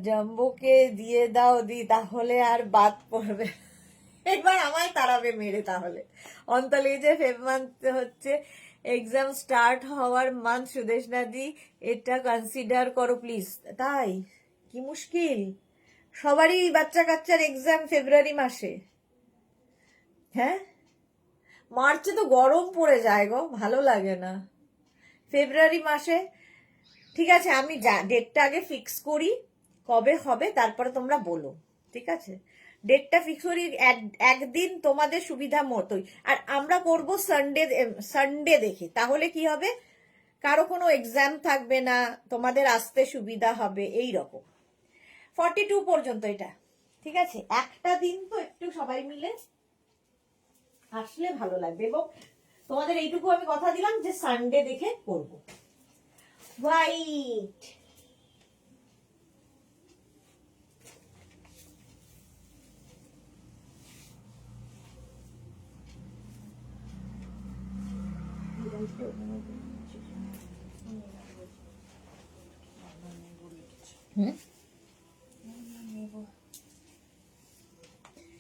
জাম্বোকে দিয়ে দাও দি, তাহলে আর বাদ পড়বে। এবার আমায় তাড়াবে মেরে তাহলে। অন্তলে যে ফেব মান্থ হচ্ছে এক্সাম স্টার্ট হওয়ার মান্থ, সুদেশনা দি এটা কনসিডার করো প্লিজ। তাই কি মুশকিল, সবারই বাচ্চা কাচ্চার এক্সাম ফেব্রুয়ারি মাসে। হ্যাঁ, মার্চে তো গরম পড়ে যায় গো, ভালো লাগে না। ফেব্রুয়ারি মাসে ঠিক আছে, আমি ডেটটা আগে ফিক্স করি কবে হবে, তারপরে তোমরা বলো, ঠিক আছে? ডেটটা ফিক্স করি একদিন তোমাদের সুবিধা মতোই। আর আমরা করব সানডে দেখে, তাহলে কি হবে, কারো কোনো এক্সাম থাকবে না, তোমাদের আসতে সুবিধা হবে, এই রকম। 42 পর্যন্ত এটা, ঠিক আছে? একটা দিন তো একটু সবাই মিলে আসলে ভালো লাগবে, এবং তোমাদের এইটুকু আমি কথা দিলাম যে সানডে দেখে করবো। হোয়াইট,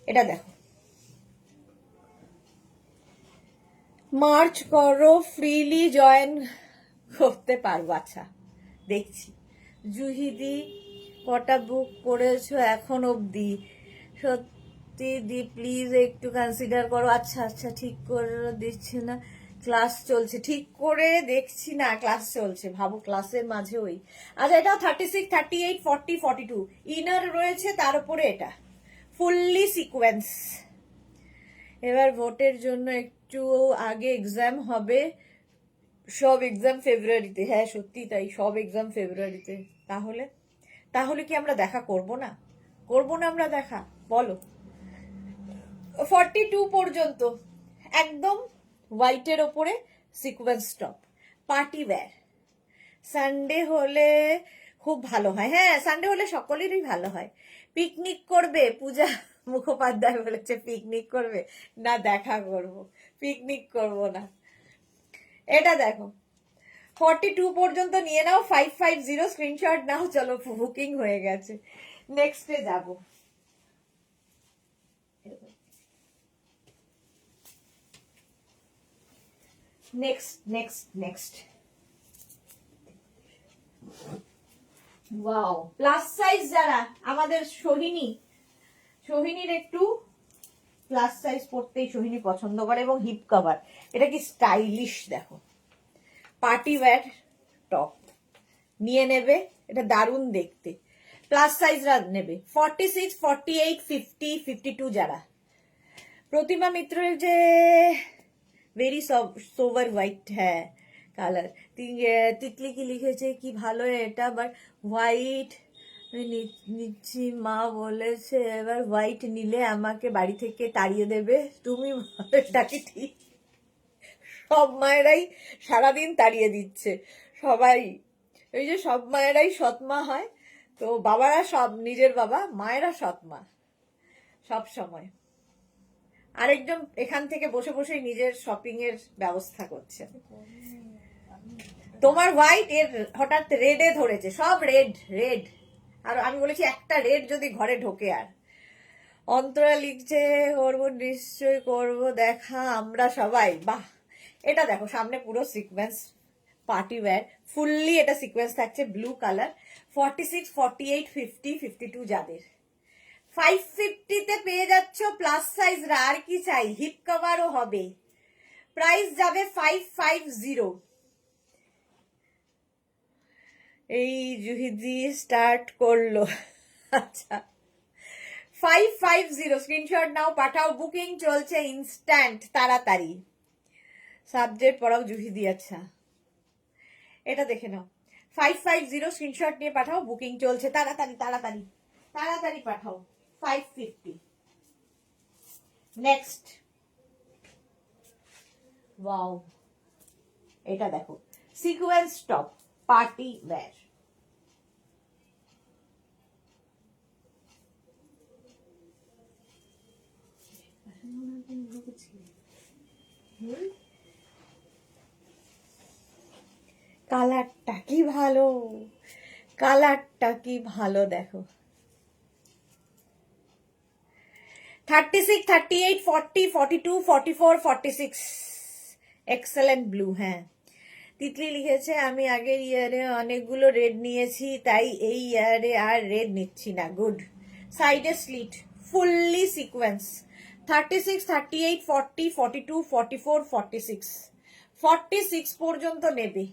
এটা দেখো, মার্চ করো, ফ্রিলি জয়েন করতে পারবো। আচ্ছা, দেখছি। জুহিদি কটা বুক করেছো এখন অবধি? সত্যি দি প্লিজ একটু কনসিডার করো। আচ্ছা আচ্ছা, ঠিক করে দিচ্ছি না, ক্লাস চলছে। ঠিক করে দেখছি না, ক্লাস চলছে, ভাবো ক্লাসের মাঝে ওই। আচ্ছা, এটাও 36, 38, 40, 42 ইনার রয়েছে, তার উপরে এটা ফুললি সিকোয়েন্স। এবার ভোটের জন্য একটু আগে এক্সাম হবে, সব এক্সাম ফেব্রুয়ারিতে। হ্যাঁ সত্যি তাই, সব এক্সাম ফেব্রুয়ারিতে। তাহলে তাহলে কি আমরা দেখা করব না? করবো না আমরা দেখা, বলো? 42 পর্যন্ত একদম হোয়াইটের ওপরে sequence top, party wire. Sunday হলে খুব ভালো হয়, হ্যাঁ সানডে হলে সকলেরই ভালো হয়। পিকনিক করবে, পূজা মুখোপাধ্যায় বলেছে পিকনিক করবে, না দেখা করব, পিকনিক করব না। এটা দেখো 42 পর্যন্ত নিয়ে নাও, 550 স্ক্রিনশট নাও, চলো বুকিং হয়ে গেছে। নেক্সটে যাব। নেক্সট ওয়াও, প্লাস সাইজ যারা, আমাদের সোহিনীর একটু প্লাস সাইজ পড়তেই সোহিনী পছন্দ করে, এবং হিপ কভার। এটা কি স্টাইলিশ দেখো, পার্টি ওয়্যার টপ নিয়ে নেবে, এটা দারুণ দেখতে। প্লাস সাইজরা নেবে 46, 48, 50, 52 যারা। প্রতিমা মিত্রের যে ভেরি সোভার হোয়াইট, হ্যাঁ কালার। তিতলি কি লিখেছে কি ভালো এটা, বাট হোয়াইট নিচ্ছি, মা বলেছে এবার হোয়াইট নিলে আমাকে বাড়ি থেকে তাড়িয়ে দেবে। তুমি এটাকে ঠিক, সব মায়েরাই সারাদিন তাড়িয়ে দিচ্ছে সবাই। ওই যে সব মায়েরাই সৎমা হয়, তো বাবারা সব নিজের বাবা, মায়েরা সৎমা সব সময়। আরেকজন এখান থেকে বসে বসে নিজের শপিং এর ব্যবস্থা করছে। তোমার হোয়াইট এর হঠাৎ রেডে ধরেছে, সব রেড। আর আমি বলেছি একটা রেড যদি ঘরে ঢোকে। আর অন্তরা লিখছে করবো, নিশ্চয়ই করবো দেখা আমরা সবাই। বাহ, এটা দেখো সামনে পুরো সিকোয়েন্স পার্টি ওয়্যার, ফুললি এটা সিকোয়েন্স থাকছে, ব্লু কালার। 46, 48, 50, 52 যাদের। 550 পেয়ে যাচ্ছ প্লাস সাইজ। আর কি চাই, হিপ কভারও হবে। প্রাইস যাবে 550। এই জুহিদি স্টার্ট করলো, আচ্ছা 550 স্ক্রিনশট নাও, পাঠাও, বুকিং চলছে ইনস্ট্যান্ট, তাড়াতাড়ি। সাবজেক্ট পড়াও জুহিদি, আচ্ছা এটা দেখে নাও। 550 স্ক্রিনশট নিয়ে পাঠাও, বুকিং চলছে, তাড়াতাড়ি পাঠাও। 550। নেক্সট, ওয়াও, এটা দেখো সিকোয়েন্স টপ, পার্টি ওয়্যার। কালারটা কি ভালো, দেখো। 36, 38, 40, 42, 44, 46 এক্সেলেন্ট ব্লু। হ্যাঁ তিতলি লিখেছে আমি আগের ইয়ারে অনেকগুলো রেড নিয়েছি, তাই এই ইয়ারে আর রেড নিচ্ছি না। গুড। সাইডে স্লিট, ফুললি সিকোয়েন্স। 36, 38, 40, 42, 44, 46 46 পর্যন্ত নেবে।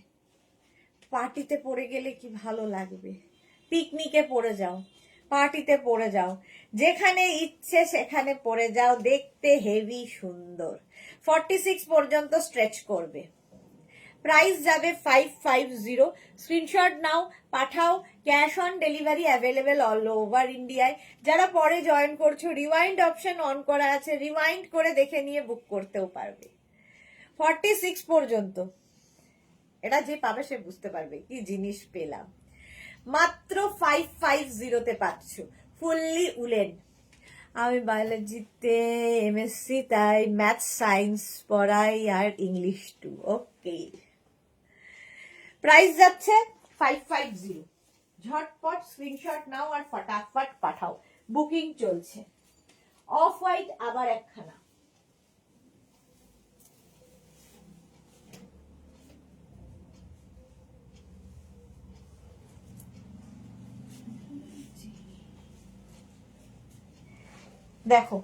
পার্টিতে পরে গেলে কি ভালো লাগবে, পিকনিকে পরে যাও, পার্টিতে পরে যাও, যেখানে ইচ্ছে সেখানে পরে যাও, দেখতে হেভি সুন্দর। 46 পর্যন্ত স্ট্রেচ করবে। প্রাইস যাবে 550। স্ক্রিনশট নাও, পাঠাও, cash on delivery available all over ইন্ডিয়ায়। যারা পরে জয়েন করছো, রিওয়াইন্ড অপশন অন করা আছে, রিওয়াইন্ড করে দেখে নিয়ে বুক করতেও পারবে। 46 পর্যন্ত, এটা যে পাবে সে বুঝতে পারবে কি জিনিস পেলাম। মাত্র 550 পাচ্ছ, ফুললি উলেন। আমি বায়োলজিতে এমএসসি, তাই ম্যাথ সায়েন্স পড়াই আর ইংলিশ টু। ওকে, প্রাইস যাচ্ছে 550। ঝটপট স্ক্রিনশট নাও আর ফটাফট পাঠাও, বুকিং চলছে। অফ হোয়াইট আবার একখানা। দেখো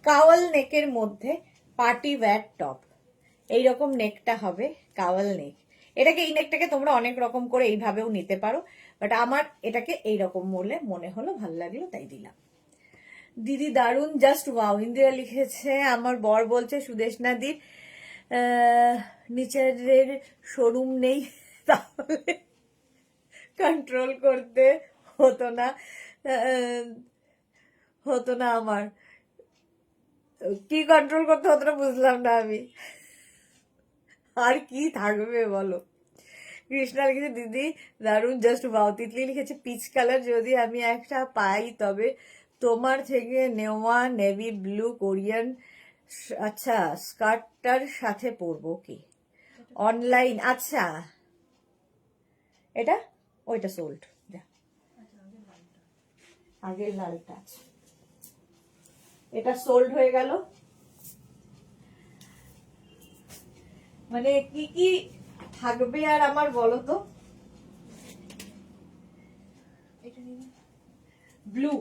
কাওয়াল নেকের মধ্যে পার্টি ওয়্যার টপ, এইরকম নেকটা হবে কাওয়াল নেক। এটাকে, এই নেকটাকে তোমরা অনেক রকম করে এইভাবেও নিতে পারো, বাট আমার এটাকে এইরকম বললে মনে হলো, ভালো লাগলো তাই দিলাম। দিদি দারুন, জাস্ট ওয়াও। ইন্দিরা লিখেছে আমার বর বলছে সুদেশনাদির নিচের শোরুম নেই, তাহলে কন্ট্রোল করতে হতো না আমার। কি কন্ট্রোল করতে হতো বুঝলাম না আমি। আর কি থাকবে বলো। কৃষ্ণা লিখেছে দিদি দারুণ, জাস্ট বাও। তিতলি লিখেছে পিচ কালার যদি আমি একটা পাই তবে তোমার থেকে নেওয়া নেভি ব্লু কোরিয়ান, আচ্ছা স্কার্টটার সাথে পরবো কি অনলাইন? আচ্ছা এটা ওইটা সোল্ড, যা আগের লালটা আছে, এটা সোল্ড হয়ে গেল। মানে কি কি থাকবে আর আমার বলো তো। ব্লু,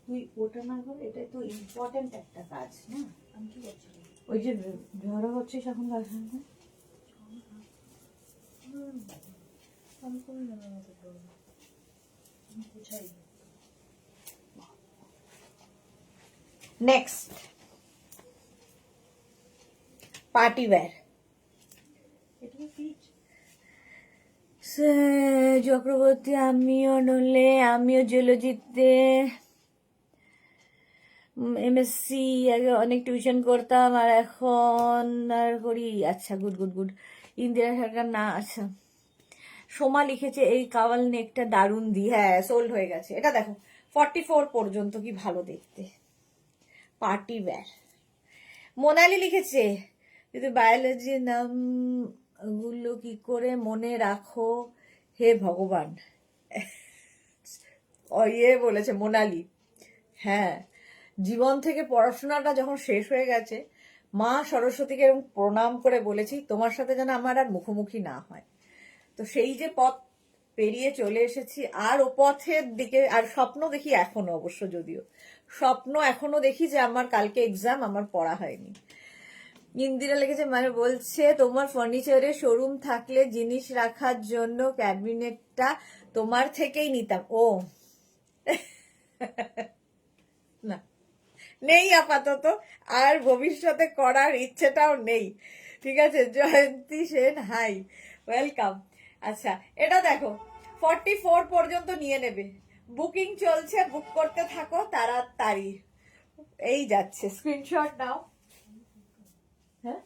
তুই ওটা না করে, এটা তো ইম্পর্টেন্ট একটা কাজ না। আমি কি করছি ওই যে ঝড়ো হচ্ছিস এখন বাসাতে। Next party wear. চক্রবর্তী আমিও নলে, আমিও জুলজিতে এমএসসি, আগে অনেক টিউশন করতাম আর এখন আর করি। আচ্ছা গুড গুড গুড। ইন্দিরা সরকার না, আচ্ছা সোমা লিখেছে এই কাওয়াল নেকটা দারুণ দি, হ্যাঁ সোল্ড হয়ে গেছে। এটা দেখো 44 পর্যন্ত, কি ভালো দেখতে পার্টি ওয়্যার। মোনালি লিখেছে যদি বায়োলজির নাম গুলো কি করে মনে রাখো হে ভগবান। ইয়ে বলেছে মোনালি, হ্যাঁ জীবন থেকে পড়াশোনাটা যখন শেষ হয়ে গেছে মা সরস্বতীকে এরকম প্রণাম করে বলেছি তোমার সাথে যেন আমার আর মুখোমুখি না হয়। তো সেই যে পথ পেরিয়ে চলে এসেছি, আর ও পথের দিকে আর স্বপ্ন দেখি এখনো, অবশ্য যদিও স্বপ্ন এখনো দেখি যে আমার কালকে এক্সাম, আমার পড়া হয়নি। ইন্দিরা লিখেছে মানে বলছে তোমার ফার্নিচারের শোরুম থাকলে জিনিস রাখার জন্য ক্যাবিনেটটা তোমার থেকেই নিতাম। ও না, নেই আপাতত, আর ভবিষ্যতে করার ইচ্ছেটাও নেই। ঠিক আছে, জয়ন্তী সেন হাই, ওয়েলকাম। আচ্ছা এটা দেখো 44 পর্যন্ত নিয়ে নেবে, বুকিং চলছে, বুক করতে থাকো তাড়াতাড়ি। এই যাচ্ছে, স্ক্রিনশট নাও। হ্যাঁ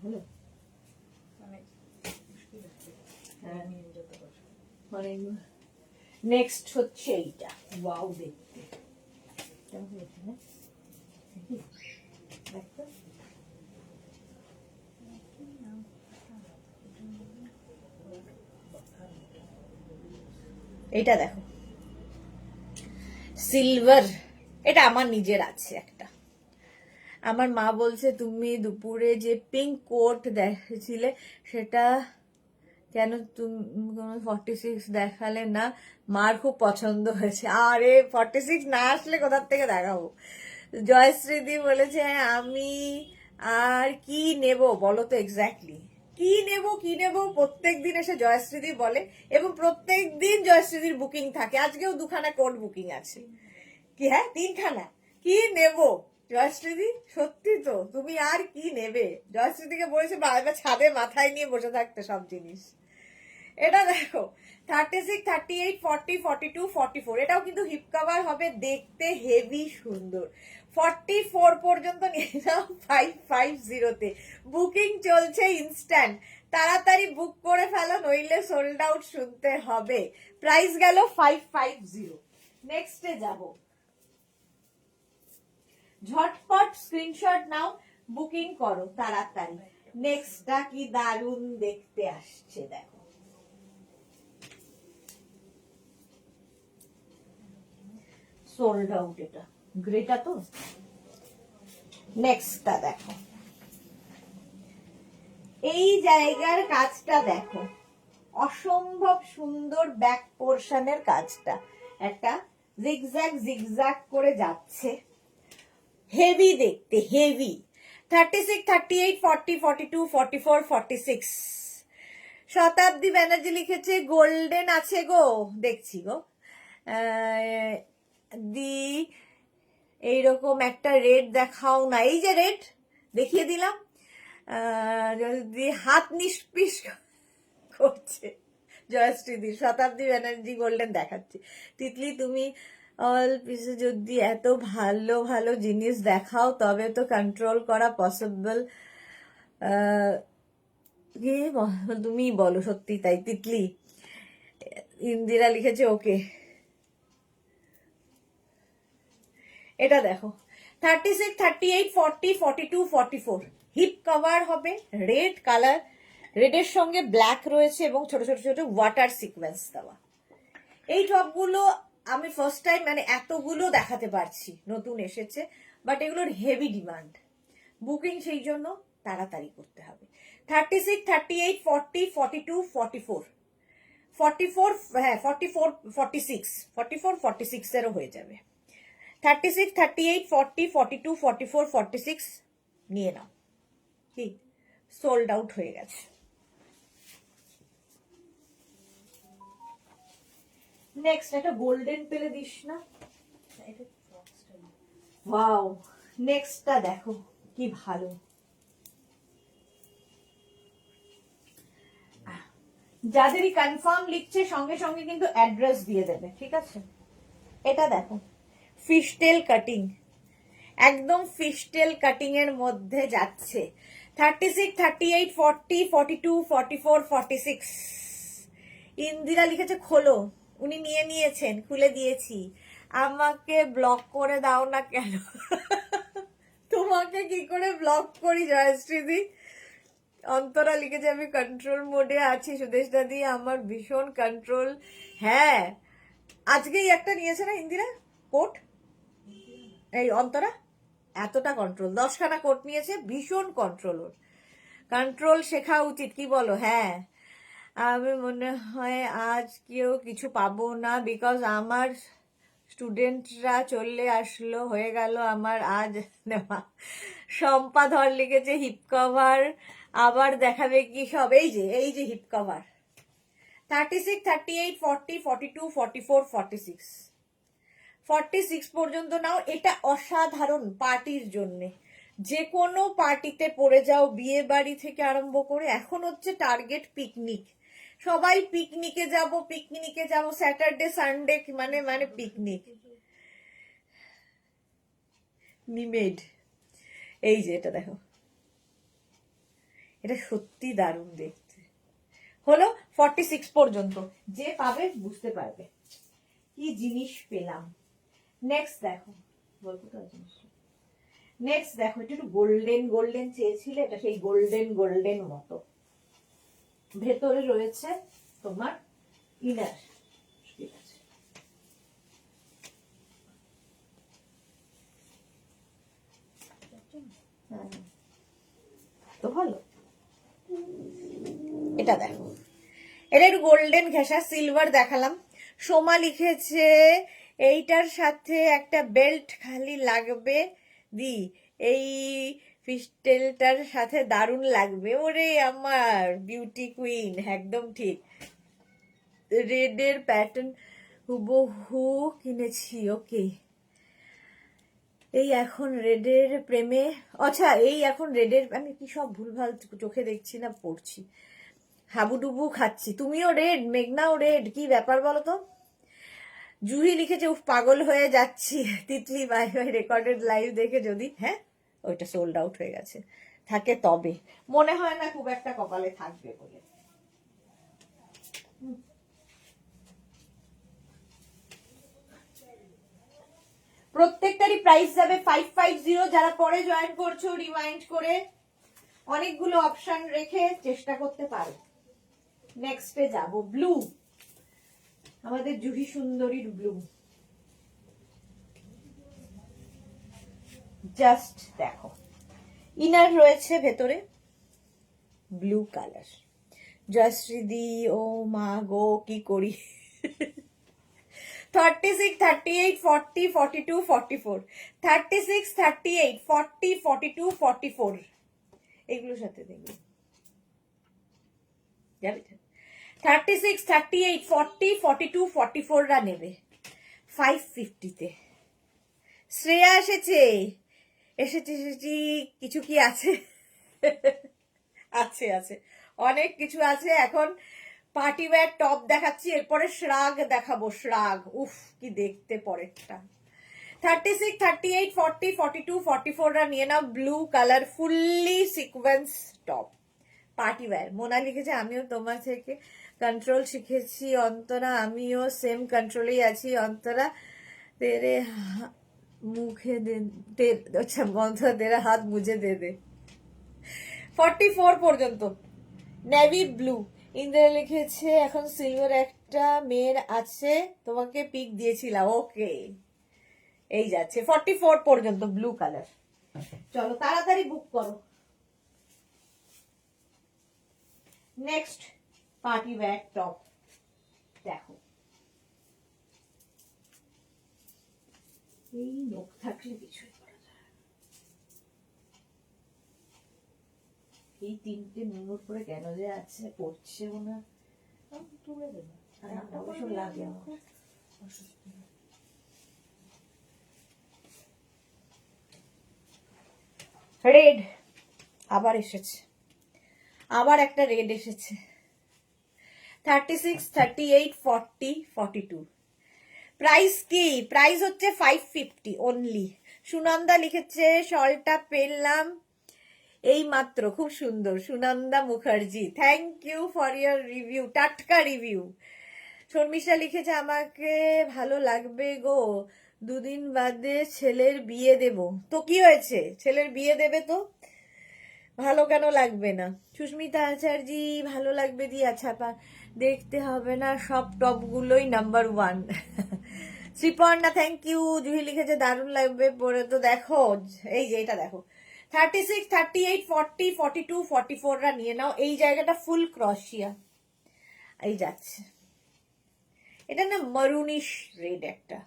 হ্যালো, মানে নেক্সট হচ্ছে এইটা, ওয়াও দেখতে কেমন হয়েছে না দেখো। এটা দেখো সিলভার, এটা আমার নিজের আছে একটা। আমার মা বলছে তুমি দুপুরে যে পিঙ্ক কোট দেখেছিলে সেটা কেন তুমি 46 দেখালে না, মার খুব পছন্দ হয়েছে। আরে 46 না আসলে কোথার থেকে দেখাবো। জয়শ্রীদি বলেছে আমি আর কি নেব বলো তো, এক্স্যাক্টলি কি নেব কি নেব প্রত্যেক দিন এসে জয়শ্রীদি বলে, এবং প্রত্যেক দিন জয়শ্রীদির বুকিং থাকে। আজকেও 2খানা কোট বুকিং আছে। কি হ্যাঁ 3খানা, কি নেব জয়শ্রীদি, সত্যি তো তুমি আর কি নেবে। জয়শ্রীদিকে বলেছে বারবার ছাদে মাথায় নিয়ে বসে থাকতে সব জিনিস। এটা দেখো 36, 38, 40, 42, 44, এটাও কিন্তু হিপ কভার হবে, দেখতে হেভি সুন্দর। 44 পর্যন্ত নিয়ে যাও 550-তে, বুকিং চলছে ইনস্ট্যান্ট, তাড়াতাড়ি বুক করে ফেলো নইলে সোল্ড আউট শুনতে হবে। প্রাইস গেল 550। নেক্সটে যাব, ঝটপট স্ক্রিনশট নাও, বুকিং করো তাড়াতাড়ি। নেক্সটটা কি দারুণ দেখতে আসছে দেখো, সোল্ড আউট, এটা গ্রেটা তো। নেক্সটটা দেখো, এই জায়গার কাজটা দেখো, অসম্ভব সুন্দর ব্যাক পোর্শনের কাজটা, একটা জিগজ্যাগ জিগজ্যাগ করে যাচ্ছে, হেভি দেখতে হেভি। 36, 38, 40, 42, 44, 46। শতাব্দী ব্যানার্জি লিখেছে গোল্ডেন আছে গো, দেখছি গো দি, এইরকম একটা রেড দেখাও না। এই যে রেড দেখিয়ে দিলাম, যদি হাত নিষ্পিস করছে জয়শ্রীদি শতাব্দী ব্যানার্জি গোল্ডেন দেখাচ্ছি। তিতলি তুমি অল পিসে যদি এত ভালো ভালো জিনিস দেখাও তবে তো কন্ট্রোল করা পসিবল। তুমি বলো, সত্যি তাই তিতলি। ইন্দিরা লিখেছে ওকে। এটা দেখো 36, 38, 40, 42, 44 হিপ কভার হবে, রেড কালার, রেডের সঙ্গে ব্ল্যাক রয়েছে এবং ছোট ছোট ছোট ওয়াটার সিকোয়েন্স দেওয়া। এই টপগুলো আমি ফার্স্ট টাইম মানে এতগুলো দেখাতে পারছি, নতুন এসেছে, বাট এগুলোর হেভি ডিমান্ড, বুকিং সেই জন্য তাড়াতাড়ি করতে হবে। 36, 38, 40, 42, 44, 44, হ্যাঁ 44, 46, 44, 46 এরও হয়ে যাবে। 36, 38, 40, 42, 44, 46 নিয়ে নাও। কি সোল্ড আউট হয়ে গেছে। নেক্সট একটা গোল্ডেন পেলে দিস না। ওয়াও, নেক্সটটা দেখো কি ভালো। যাদেরই কনফার্ম লিখছে সঙ্গে সঙ্গে কিন্তু অ্যাড্রেস দিয়ে দেবে, ঠিক আছে? এটা দেখো ফিশটেল কাটিং, একদম ফিশটেল কাটিং এর মধ্যে যাচ্ছে। 36, 38, 40, 42, 44, 46 ইন্দিরা লিখেছে খোলো, উনি নিয়ে নিয়েছেন, খুলে দিয়েছি। আমাকে ব্লক করে দাও না কেন? তোমাকে কি করে ব্লক করি জয়শ্রীদি? অন্তরা লিখেছে আমি কন্ট্রোল মোডে আছি সুদেশ দাদি, আমার ভীষণ কন্ট্রোল। হ্যাঁ আজকেই একটা নিয়েছে না ইন্দিরা কোট, এই অন্তরা এতটা কন্ট্রোল, 10খানা কোট নিয়েছে, ভীষণ কন্ট্রোল। ওর কন্ট্রোল শেখা উচিত, কি বলো? হ্যাঁ আমি মনে হয় আজ কেউ কিছু পাবো না, বিকজ আমার স্টুডেন্টরা চলে আসলো, হয়ে গেল আমার আজ নেওয়া। শম্পা ধর লিখেছে হিপ কভার আবার দেখাবে কি সব, এই যে হিপ কভার 36, 38, 40, 42, 44, 46 46 পর্যন্ত নাও। এটা অসাধারণ পার্টির জন্য, যে কোনো পার্টিতে পরে যাও, বিয়ে বাড়ি থেকে আরম্ভ করে। এখন হচ্ছে টার্গেট পিকনিক, সবাই পিকনিকে যাব স্যাটারডে সানডে মানে পিকনিক। নিমেড, এই যে এটা দেখো, এটা সত্যি দারুণ দেখতে। হলো 46 পর্যন্ত, যে পাবে বুঝতে পারবে কি জিনিস পেলাম। নেক্সট দেখো, নেক্সট দেখো, এটা একটু গোল্ডেন গোল্ডেন চেয়েছিলে, এটা সেই গোল্ডেন গোল্ডেন মতো। ভেতরে রয়েছে তোমার ইনার, ঠিক আছে? তো ভালো, এটা দেখো, এটা একটু গোল্ডেন ঘেঁষা, সিলভার দেখালাম। সোমা লিখেছে এইটার সাথে একটা বেল্ট খালি লাগবে দি, এই ফিস্টেলটার সাথে দারুণ লাগবে। ওরে আমার বিউটি কুইন, একদম ঠিক। রেডের প্যাটার্ন হুবহু কিনেছি, ওকে। এই এখন রেডের প্রেমে, আচ্ছা এই এখন রেডের, আমি কি সব ভুলভাল চোখে দেখছি না পড়ছি, হাবুডুবু খাচ্ছি। তুমিও রেড, মেঘনাও রেড, কি ব্যাপার বলো তো? জুহি লিখেছে উফ পাগল হয়ে যাচ্ছি। Titli bye bye, recorded live দেখে যদি, হ্যাঁ ওইটা সোল্ড আউট হয়ে গেছে, থাকে তবে মনে হয় না খুব একটা কপালে থাকবে বলে। প্রত্যেকটারই প্রাইস যাবে 550। যারা পরে জয়েন করছো রিমাইন্ড করে অনেকগুলো অপশন রেখে চেষ্টা করতে পারো। নেক্সটে যাব, ব্লু, আমাদের জুহি সুন্দরীর ব্লু। জাস্ট দেখো, ইনার রয়েছে ভেতরে ব্লু কালার। জয়শ্রীদি ও মা গো কি করি। 36, 38, 40, 42, 44, 36, 38, 40, 42, 44 এগুলোর সাথে দেখবে যাবে। 36, 38, 40, 42, 44 রা নেবে 550-তে। শ্রেয়া এসেছে, এসেছি, কিছু কি আছে? আছে অনেক কিছু আছে। এখন পার্টি ওয়্যার টপ দেখাচ্ছি, এরপরে শ্রাগ দেখাবো। শ্রাগ উফ কি দেখতে পরেরটা। 36, 38, 40, 42, 44রা নিয়ে নাও। Blue colour fully sequence top party wear. Mona লিখেছে আমিও তোমার থেকে কন্ট্রোল শিখেছি অন্তরা, আমিও সেম কন্ট্রোলেই আছি অন্তরা। তেরে মুখে দে, আচ্ছা অন্তরা তেরা হাত মুঝে দে দে। 44 পর্যন্ত নেভি ব্লু। ইন্দ্রা লিখেছে এখন সিলভার একটা মেয়ের আছে, তোমাকে পিক দিয়েছিলাম। ওকে, এই যাচ্ছে 44 পর্যন্ত ব্লু কালার। চলো তাড়াতাড়ি বুক করো। নেক্সট পার্টি ওয়্যার টপ দেখো। এই নখ থাকলে কিছুই করা যায়। এই তিনটে মেমোর পরে কেন যে আছে পড়ছেও না, তুলে দেবো। অবশ্য লাগে আমার। রেড আবার এসেছে, আবার একটা রেড এসেছে। 36, 38, 40, 42। প্রাইস কি? প্রাইস হচ্ছে 550 অনলি। সুনন্দা লিখেছে শলটা পেলাম এই মাত্র, খুব সুন্দর। Sunanda Mukherjee, thank you for your review, টাটকা রিভিউ। শর্মিষ্ঠা লিখেছে আমাকে ভালো লাগবে গো, দুদিন বাদে ছেলের বিয়ে দেব। তো কি হয়েছে, ছেলের বিয়ে দেবে তো ভালো কেন লাগবে না? সুস্মিতা আচার্যি ভালো লাগবে দিয়া ছাপা, দেখতে হবে না, সব টপগুলোই number 1। Sriparna thank you. Juhi লিখেছে দারুণ লাগবে পরে, তো দেখো এই যে এটা দেখো। 36, 38, 40, 42, 44রা নিয়ে নাও। এই জায়গাটা ফুল ক্রসিয়া এই যাচ্ছে। এটা না মারুনিশ রেড, একটা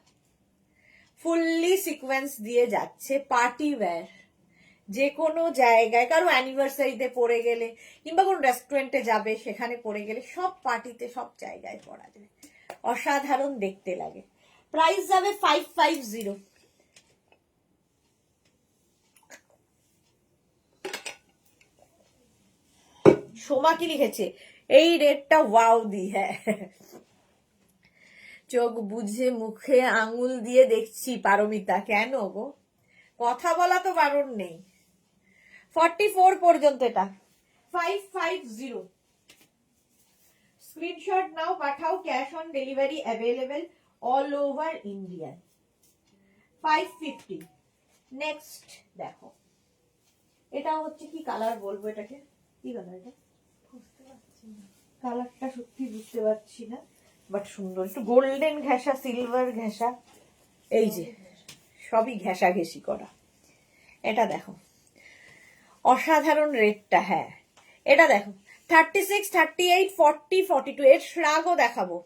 ফুললি সিকোয়েন্স দিয়ে যাচ্ছে। পার্টি ওয়্যার যে কোনো জায়গায়, কারো অ্যানিভার্সারিতে পরে গেলে কিংবা কোনো রেস্টুরেন্টে যাবে সেখানে পরে গেলে, সব পার্টিতে সব জায়গায় পরা যায়, অসাধারণ দেখতে লাগে। প্রাইস যাবে 550। সোমা কি লিখেছে এই রেটটা ওয়াও দি, হ্যাঁ চোখ বুঝে মুখে আঙুল দিয়ে দেখছি। পারমিতা কেন গো, কথা বলা তো বারণ নেই। 44 পর্যন্ত এটা 550। স্ক্রিনশট নাও, পাঠাও, cash on delivery available all over India. 550। Next দেখো, এটা হচ্ছে কি কালার বলবো এটাকে, কি কালার এটা বুঝতে পারছি না, কালারটা সত্যি বুঝতে পারছি না, বাট সুন্দর, একটু গোল্ডেন ঘেঁষা, সিলভার ঘেঁষা, এই যে সবই ঘেঁষা ঘেঁষি করা। এটা দেখো অসাধারণ রেটটা, হ্যাঁ এটা দেখো 36, 38, 40, 42। এর শ্রাগও দেখাবো।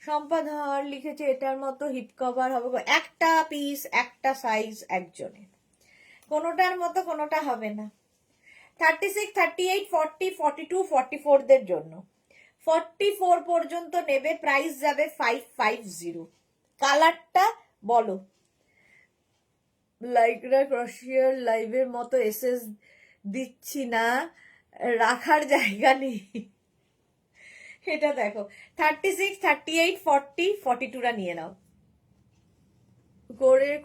সম্পাধর লিখেছে এটার মতো হিপ কভার হবে গো। একটা পিস একটা সাইজ একজনের, কোনোটার মতো কোনোটা হবে না। 36, 38, 40, 42, 44 দের জন্য 44 পর্যন্ত নেবে। প্রাইস যাবে 550। কালারটা বলো। লাইকরা ক্রশিয়ার লাইভের মতো এসএস দিচ্ছি না, রাখার জায়গা নেই। এটা দেখো 36, 38, 40, 42রা নিয়ে নাও।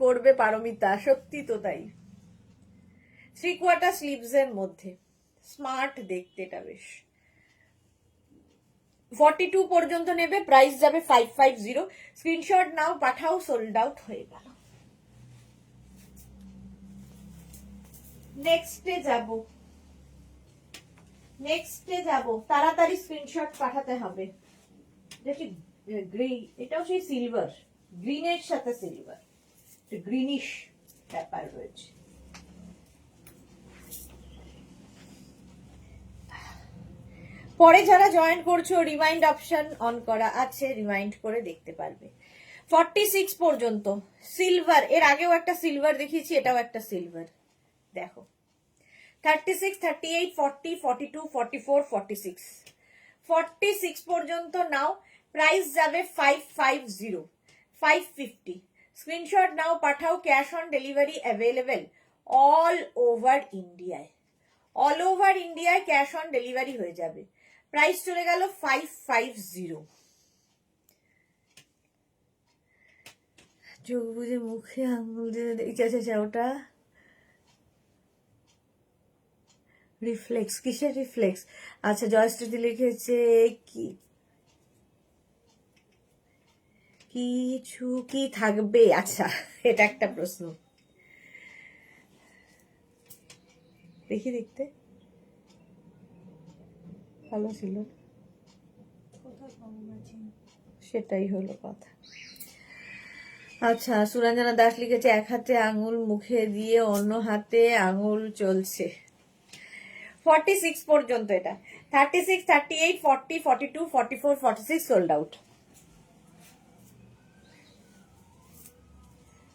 করবে পারমিতা, সত্যি তো তাই। 3/4 স্লিভস এর মধ্যে স্মার্ট দেখতে, এটা বেশ। 42 পর্যন্ত নেবে। প্রাইস যাবে 550। স্ক্রিনশট নাও, পাঠাও, সোল্ড আউট হয়ে গেল। নেক্সটে যাব, তাড়াতাড়ি স্ক্রিনশট পাঠাতে হবে। এটাও সেই সিলভার, গ্রিনের সাথে সিলভার, গ্রিনিশ ব্যাপার রয়েছে। পরে যারা জয়েন করছো রিমাইন্ড অপশন অন করা আছে, রিমাইন্ড করে দেখতে পারবে। 46 পর্যন্ত সিলভার, এর আগেও একটা সিলভার দেখিয়েছি, এটাও একটা সিলভার দেখো। 36, 38, 40, 42, 44, 46। 46 পর্যন্ত নাও। প্রাইস যাবে 550, 550। স্ক্রিনশট নাও, পাঠাও, cash on delivery available all over ইন্ডিয়ায়। অল ওভার ইন্ডিয়ায় ক্যাশ অন ডেলিভারি হয়ে যাবে। প্রাইস চলে গেল 550। চোখ বুঝে মুখে আঙুল দিয়ে আচ্ছা ওটা রিফ্লেক্স, কিসের রিফ্লেক্স? আচ্ছা জয়শ্রীতি লিখেছে কি কিছু কি থাকবে? আচ্ছা এটা একটা প্রশ্ন, দেখি দেখতে ভালো ছিল, সেটাই হলো কথা। আচ্ছা সুরঞ্জনা দাস লিখেছে এক হাতে আঙুল মুখে দিয়ে অন্য হাতে আঙুল চলছে। 46 পর্যন্ত এটা, 36, 38, 40, 42, 44, 46 সোল্ড আউট।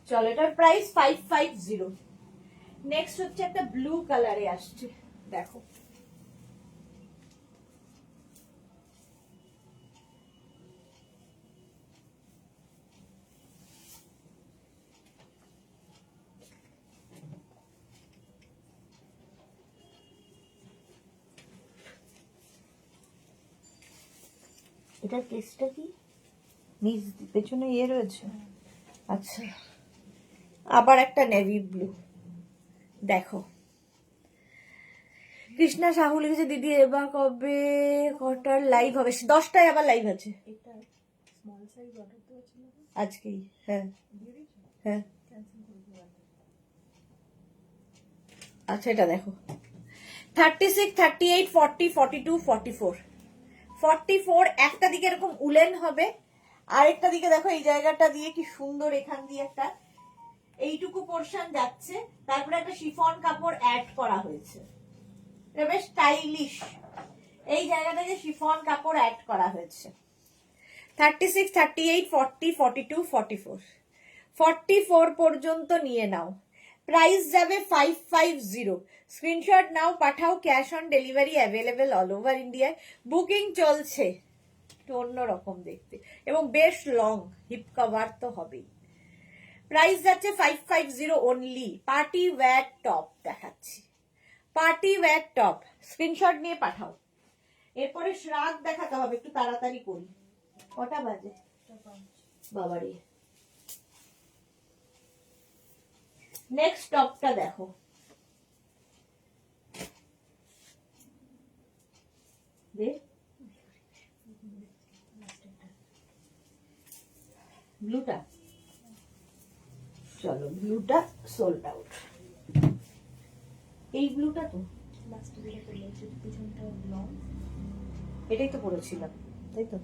চলো এটার প্রাইস 550। নেক্সট হচ্ছে একটা ব্লু কালারে আসছে, দেখো এটার কেসটা কি, নিচ পেছনে রয়েছে। আচ্ছা আবার একটা নেভি ব্লু, দেখো কৃষ্ণা সাহু লিখেছে দিদি এবার কবে কটার লাইভ হবে? 10টায় আবার লাইভ আছে আজকেই। হ্যাঁ হ্যাঁ আচ্ছা এটা দেখো 36, 38, 40, 42, 44, 44 একটা দিকে এরকম উলেন হবে, আরেকটা দিকে দেখো এই জায়গাটা দিয়ে কি সুন্দর, এখান দিয়ে একটা এইটুকু পোর্শন যাচ্ছে, তারপরে একটা শিফন কাপড় অ্যাড করা হয়েছে, এটা বেশ স্টাইলিশ। এই জায়গাটাকে শিফন কাপড় অ্যাড করা হয়েছে। 36, 38, 40, 42, 44, 44 পর্যন্ত নিয়ে নাও, প্রাইস যাবে 550। স্ক্রিনশট নাও, পাঠাও, cash on delivery available all over ইন্ডিয়ায়, বুকিং চলছে। একটু অন্যরকম দেখতে এবং বেশ লং, হিপ কভার তো হবেই। প্রাইস যাচ্ছে 550 অনলি। পার্টি ওয়্যার টপ দেখাচ্ছি, পার্টি ওয়্যার টপ, স্ক্রিনশট নিয়ে পাঠাও। এরপরে শ্রাগ দেখাতে হবে, একটু তাড়াতাড়ি করি, কটা বাজে বাবারে। নেক্সট টপটা দেখো, ব্লুটা, চলো ব্লুটা সোল্ড আউট। এই ব্লুটা তো এটাই তো পরেছিলাম, তাই তো?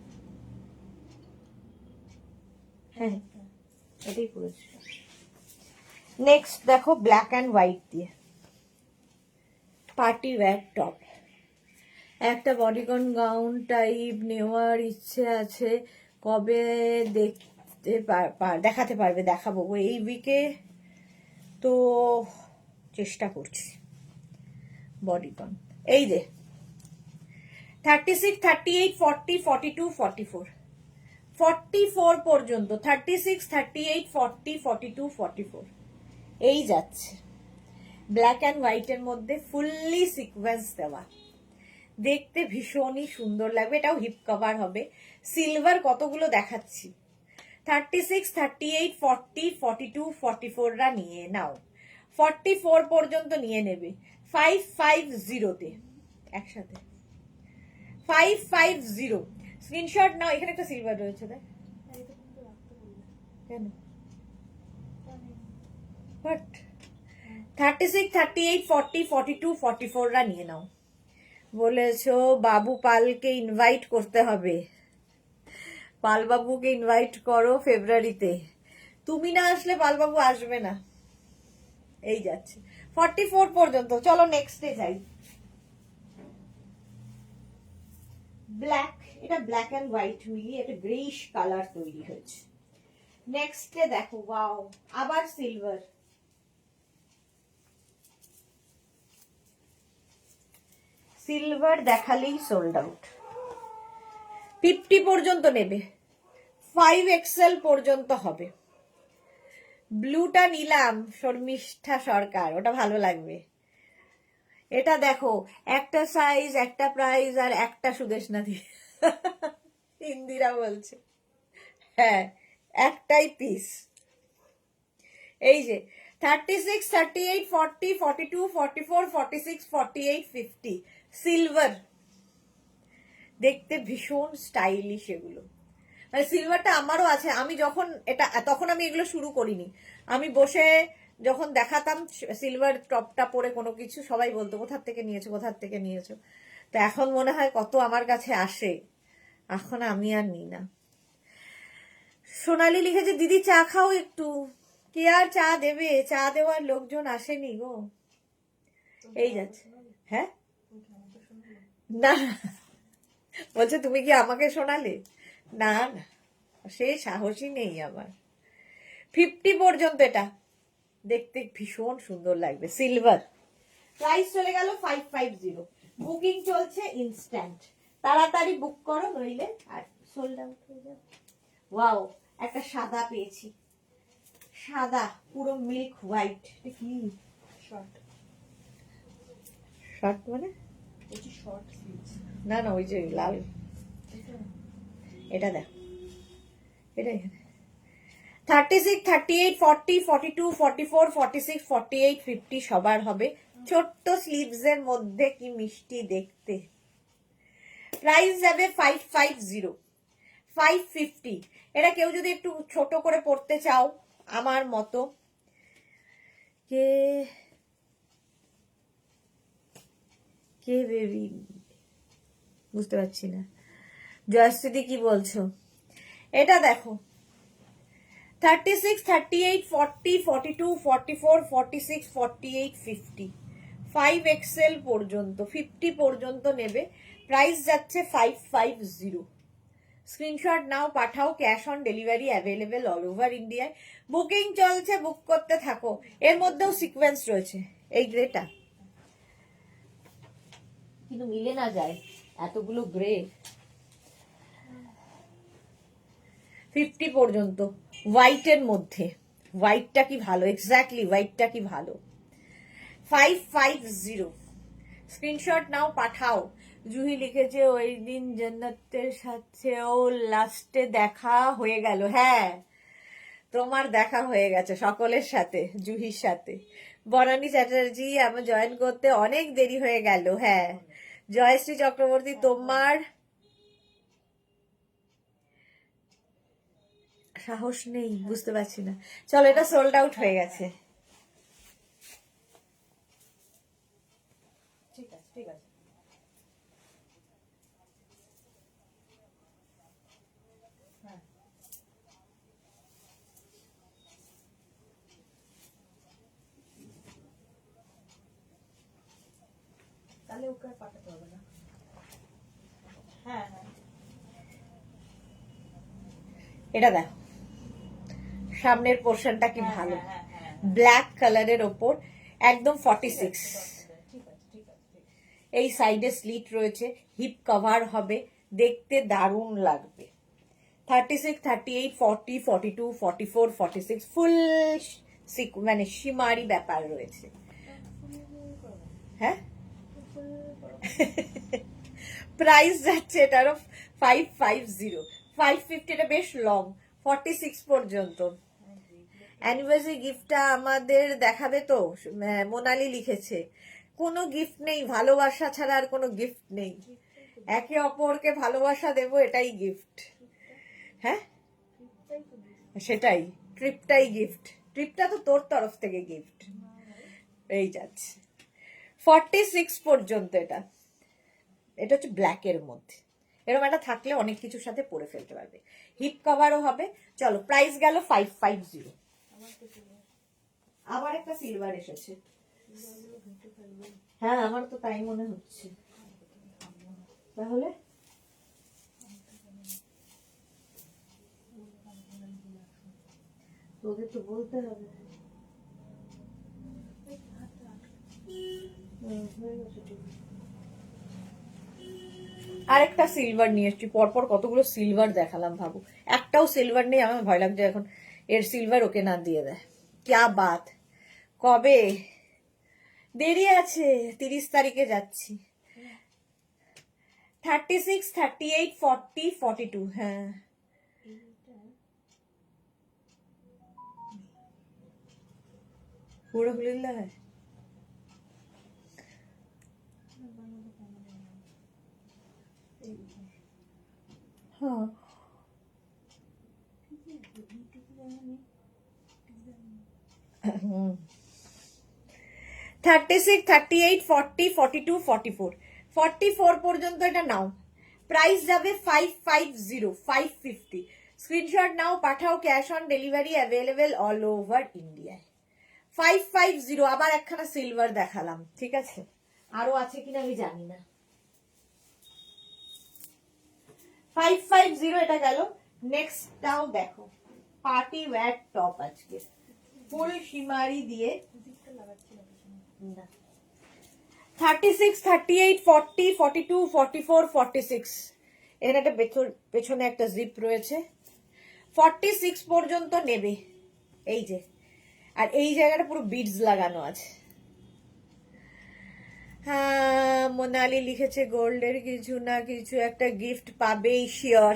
হ্যাঁ এটাই পরেছিলাম। নেক্সট দেখো ব্ল্যাক অ্যান্ড হোয়াইট দিয়ে পার্টি ওয়্যার টপ, একটা বডিকন গাউন টাইপ নেওয়ার ইচ্ছে আছে, কবে দেখাতে পারবে? দেখাবো এই উইকে, তো চেষ্টা করছি। বডিকন এই যে 36, 38, 40, 42, 44, 44 পর্যন্ত, 36, 38, 40, 42, 44 এই যাচ্ছে, ব্ল্যাক অ্যান্ড হোয়াইটের মধ্যে ফুললি সিকোয়েন্স দেওয়া, দেখতে ভীষণই সুন্দর লাগবে। এটাও হিপ কভার হবে, সিলভার কতগুলো দেখাচ্ছি। 36, 38, 40, 42, 44রা নিয়ে নাও, 44 পর্যন্ত নিয়ে নেবে 550-তে একসাথে 550। স্ক্রিনশট নাও, এখানে একটা সিলভার রয়েছে, দেখ কেন? বাট 36, 38, 40, 42, 44রা নিয়ে নাও। বলেছো বাবু পালকে ইনভাইট করতে হবে, পালবাবুকে ইনভাইট করো ফেব্রুয়ারিতে, তুমি না আসলে পালবাবু আসবে না। এই যাচ্ছে 44 পর্যন্ত। চলো নেক্সটে যাই, ব্ল্যাক, এটা ব্ল্যাক অ্যান্ড হোয়াইট মিলিয়ে একটা গ্রেইশ কালার তৈরি হয়েছে। নেক্সটে দেখো ওয়াও, আবার সিলভার, সিলভার দেখালেই সোল্ড আউট। 50 পর্যন্ত নেবে, 5XL পর্যন্ত হবে। ব্লুটা নিলাম শর্মিষ্ঠা সরকার, ওটা ভালো লাগবে। এটা দেখো, একটা সাইজ, একটা প্রাইস, আর একটা সুদেশনা দি ইন্দিরা বলছে, হ্যাঁ একটাই পিস। এই যে 36, 38, 40, 42, 44, 46, 48, 50 সিলভার, দেখতে ভীষণ স্টাইলিশ এগুলো। মানে সিলভারটা আমারও আছে, আমি যখন এটা, তখন আমি এগুলো শুরু করিনি, আমি বসে যখন দেখাতাম সিলভার টপটা পরে কোনো কিছু, সবাই বলতো কোথার থেকে নিয়েছো, কোথার থেকে নিয়েছো। তো এখন মনে হয় কত আমার কাছে আসে, এখন আমি আর নিই না। সোনালি লিখেছে দিদি চা খাও একটু, কে আর চা দেবে, চা দেওয়ার লোকজন আসেনি গো। এই যাচ্ছে, হ্যাঁ না বলছে তুমি কি আমাকে শোনালে, না না সে সাহসই নেই আমার। 50 পর্যন্ত এটা দেখতে ভীষণ সুন্দর লাগবে, সিলভার। প্রাইস চলে গেল 550, বুকিং চলছে ইনস্ট্যান্ট, তাড়াতাড়ি বুক করো নইলে আর সোল্ড আউট হয়ে যাবে। ওয়াও, একটা সাদা পেয়েছি, সাদা পুরো মিল্ক হোয়াইট, কি শর্ট, শর্ট মানে শর্ট না না ওই যে লাল, এটা দেখ, এটা 36, 38, 40, 42, 44, 46, 48, 50 সবার হবে। ছোট্ট স্লিভস এর মধ্যে কি মিষ্টি দেখতে। প্রাইস যাবে 550, 550। এটা কেউ যদি একটু ছোট করে পড়তে চাও আমার মতো, কে কে বেবি বুঝতে পারছি না, জয়শ্রী কি বলছো। এটা দেখো 36, 38, 40, 42, 44, 46, 48, 50 5XL পর্যন্ত, 50 পর্যন্ত নেবে। প্রাইস যাচ্ছে 550। স্ক্রিনশট নাও, পাঠাও, cash on delivery available all over ইন্ডিয়ায়। বুকিং চলছে, বুক করতে থাকো। এর মধ্যেও সিকোয়েন্স রয়েছে, এই গ্রেটা কিন্তু মিলে না যায় এতগুলো গ্রে। 50 পর্যন্ত হোয়াইটের মধ্যে, হোয়াইটটা কি ভালো, এক্স্যাক্টলি হোয়াইটটা কি ভালো। 550 স্ক্রিনশট নাও, পাঠাও। জুহি লিখেছে ওই দিন জান্নাতের সাথেও লাস্টে দেখা হয়ে গেল। হ্যাঁ তোমার দেখা হয়ে গেছে সকলের সাথে, জুহির সাথে। বনানী চ্যাটার্জি আমার জয়েন করতে অনেক দেরি হয়ে গেল। হ্যাঁ জয়শ্রী চক্রবর্তী, তোমার সাহস নেই, বুঝতে পারছি না। চলো, এটা সোল্ড আউট হয়ে গেছে। ঠিক আছে ঠিক আছে, তাহলে ওকে আর পাঠাতে হবে না। হ্যাঁ হ্যাঁ, এটা দেখো সামনের পোর্শনটা কি ভালো, ব্ল্যাক কালারের ওপর একদম 46। এই সাইডে স্লিট রয়েছে, হিপ কভার হবে, দেখতে দারুণ লাগবে। 36, 38, 40, 42, 44, 46 ফুল মানে সীমারি ব্যাপার রয়েছে। হ্যাঁ প্রাইস যাচ্ছে এটারও 550, 550 এটা বেশ লং, 46 পর্যন্ত। অ্যানিভার্সারি গিফটটা আমাদের দেখাবে তো, মোনালি লিখেছে। কোনো গিফট নেই, ভালোবাসা ছাড়া আর কোনো গিফট নেই, একে অপরকে ভালোবাসা দেব, এটাই গিফট। হ্যাঁ সেটাই, ট্রিপটাই গিফট, ট্রিপটা তো তোর তরফ থেকে গিফট। এই যাচ্ছে 46 পর্যন্ত। এটা এটা হচ্ছে ব্ল্যাকের মধ্যে, এরকম একটা থাকলে অনেক কিছুর সাথে পরে ফেলতে পারবে, হিপ কভারও হবে। চলো প্রাইস গেল 550। আবার একটা সিলভার এসেছে, হ্যাঁ আমার তো তাই মনে হচ্ছে। তাহলে তোদের তো বলতে হবে। আরেকটা সিলভার নিয়ে এসছি, পরপর কতগুলো সিলভার দেখালাম, ভাবো একটাও সিলভার নেই, আমার ভয় লাগছে এখন এর সিলভার ওকে না দিয়ে দেয়। ক্যা বাত, কবে দেরি আছে, 30 তারিখে যাচ্ছি। 36, 38, 40, 42, হ্যাঁ। পুরো খুলিল্লা হয়। হ্যাঁ 36, 38, 40, 42, 44, 44 পর্যন্ত এটা নাও। প্রাইস যাবে 550, 550। স্ক্রিনশট নাও, পাঠাও, cash on delivery available all over ইন্ডিয়ায়। 550। আবার একখানা সিলভার দেখালাম, ঠিক আছে, আরো আছে কিনা আমি জানি না। 550 এটা গেল। নেক্সটটাও দেখো, পার্টি ওয়্যার টপ আজকে ফুল শিমারি দিয়ে। 36, 38, 40, 42, 44, 46। এখানে একটা পেছনে একটা জিপ রয়েছে। 46 পর্যন্ত নেবে, এই যে। আর এই জায়গাটা পুরো বিডস লাগানো আছে। হ্যাঁ, মোনালি লিখেছে গোল্ডের কিছু না কিছু একটা গিফট পাবেই শিওর।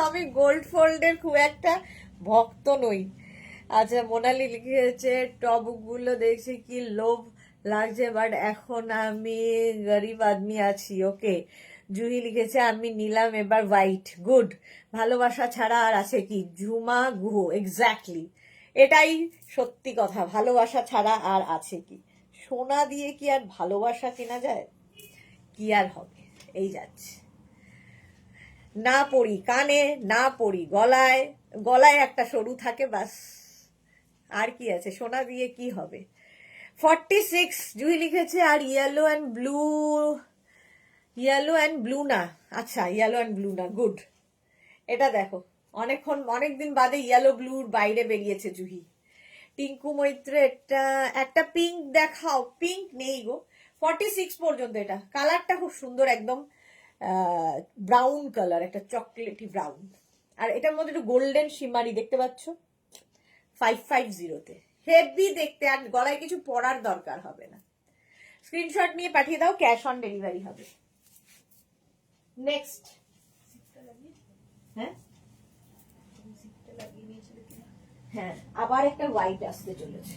আমি গোল্ড ফোল্ডের খুব একটা ভক্ত নই। আচ্ছা, মোনালি লিখেছে টপগুলো দেখছি কি লোভ লাগছে, বাট এখন আমি গরিব আদমি আছি। ওকে। জুহি লিখেছে আমি নিলাম এবার হোয়াইট। গুড। ভালোবাসা ছাড়া আর আছে কি? ঝুমা গুহ, এক্স্যাক্টলি এটাই সত্যি কথা, ভালোবাসা ছাড়া আর আছে কি? সোনা দিয়ে কি আর ভালোবাসা কেনা যায়? কি আর হবে? এই যাচ্ছে। না পড়ি কানে, না পড়ি গলায়, গলায় একটা সরু থাকে, বাস। আর কি আছে? সোনা দিয়ে কি হবে? 46 জুহি লিখেছে আর yellow and blue. Yellow and blue না, আচ্ছা ইয়েলো অ্যান্ড ব্লু না, গুড। এটা দেখো, অনেকদিন বাদে ইয়েলো ব্লুর বাইরে বেরিয়েছে জুহি। টিঙ্কু মৈত্র একটা একটা পিঙ্ক দেখাও। পিঙ্ক নেই গো। 46 পর্যন্ত। এটা কালারটা খুব সুন্দর, একদম ব্রাউন কালার, একটা চকলেটি ব্রাউন। আর এটার মধ্যে একটু গোল্ডেন শিমারি দেখতে পাচ্ছ। 550-তে হেভি দেখতে, আর গলায় কিছু পরার দরকার হবে না। স্ক্রিনশট নিয়ে পাঠিয়ে দাও, ক্যাশ অন ডেলিভারি হবে। নেক্সট। হ্যাঁ হ্যাঁ, আবার একটা হোয়াইট আসতে চলেছে।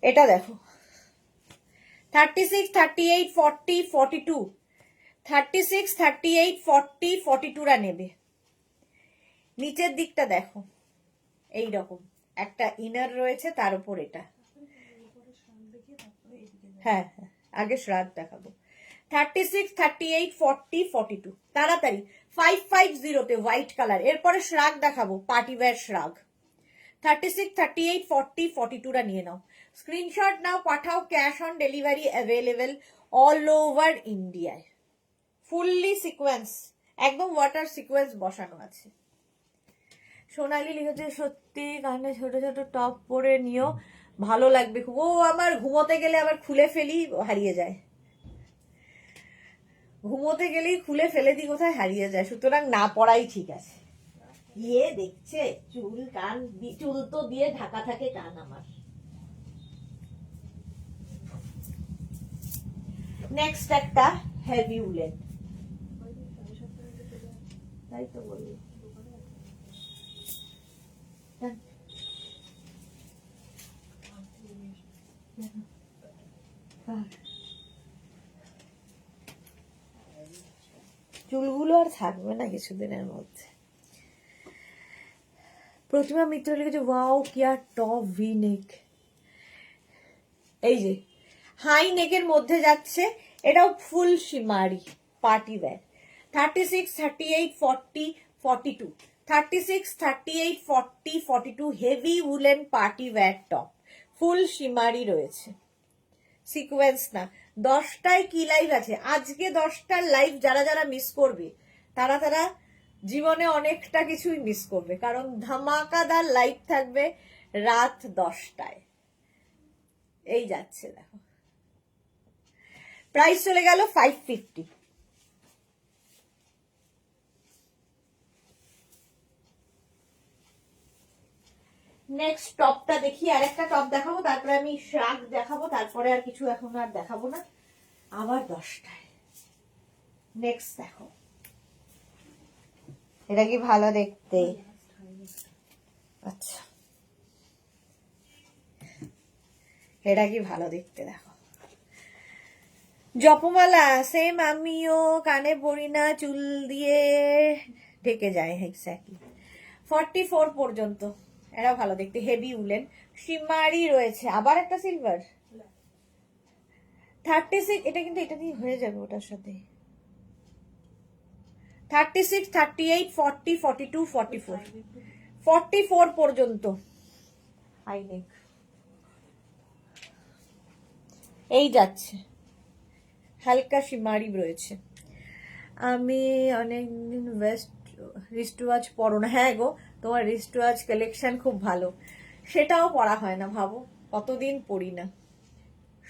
এটা দেখো, 36, 38, 40, 42, 36, 38, 40, 42রা নেবে। নিচের দিকটা দেখো, এই রকম একটা ইনার রয়েছে, তার উপর এটা। হ্যাঁ হ্যাঁ, আগে শ্রাগ দেখাবো। 36, 38, 40, 42, তাড়াতাড়ি। 550-তে হোয়াইট কালার। এরপরে শ্রাগ দেখাবো, পার্টি ওয়্যার শ্রাগ। 36, 38, 40, 42রা নিয়ে নাও। স্ক্রিনশট নাও, পাঠাও, cash on delivery available all over ইন্ডিয়ায়। ফুললি সিকোয়েন্স, একদম ওয়াটার সিকোয়েন্স বসানো আছে। সোনালি লিখেছে সত্যি কানে ছোট ছোট টপ পরে নিও, ভালো লাগবে খুব। ও আমার ঘুমোতে গেলে আবার খুলে ফেলি, হারিয়ে যায়। ঘুমোতে গেলেই খুলে ফেলে দিই, কোথায় হারিয়ে যায়। সুতরাং না পড়াই ঠিক আছে। ইয়ে দেখছে চুল কান, চুল তো দিয়ে ঢাকা থাকে কান আমার। নেক্সট একটা হেভি উলেন। তাই তো বলি। চুলগুলো আর থাকবে না কিছুদিনের মধ্যে। প্রতিমা মিত্র লিখেছে ওয়াও কিয়া টপ ভি নেক। এই যে হাই নেকের মধ্যে যাচ্ছে, এটাও full shimmery party wear. 36, 38, 40, 42, 36, 38, 40, 42 heavy woollen party wear top, full shimmery রয়েছে, সিকোয়েন্স না। 10টায় কি লাইভ আছে আজকে? 10টার লাইভ যারা যারা মিস করবে, তারা তারা জীবনে অনেকটা কিছুই মিস করবে, কারণ ধামাকাদার লাইভ থাকবে রাত 10টায়। এই যাচ্ছে দেখো। প্রাইস চলে গেল 550। নেক্সট টপটা দেখি, আর একটা টপ দেখাবো, তারপরে আমি শ্রাগ দেখাবো, তারপরে আর কিছু এখন আর দেখাবো না, আবার 10টায়। নেক্সট দেখো, এটা কি ভালো দেখতে? আচ্ছা, এটা কি ভালো দেখতে, দেখো। জপমালা সেম, আমিও কানে পড়ি না, চুল দিয়ে ঢেকে যায়। এক্স্যাক্টলি 44 পর্যন্ত। এটা ভালো দেখতে, হেভি উলেন, শিমারি রয়েছে। আবার একটা সিলভার 36, এটা কিন্তু এটা দিয়ে হয়ে যাবে ওটার সাথে। 36, 38, 40, 42, 44, 44 পর্যন্ত হাই নেক। এই যাচ্ছে, হালকা শিমারি রয়েছে। আমি অনেকদিন রিস্ট ওয়াচ পরো না। হ্যাঁ গো, তোমার রিস্ট ওয়াচ কালেকশন খুব ভালো, সেটাও পরা হয় না। ভাবো কতদিন পরি না,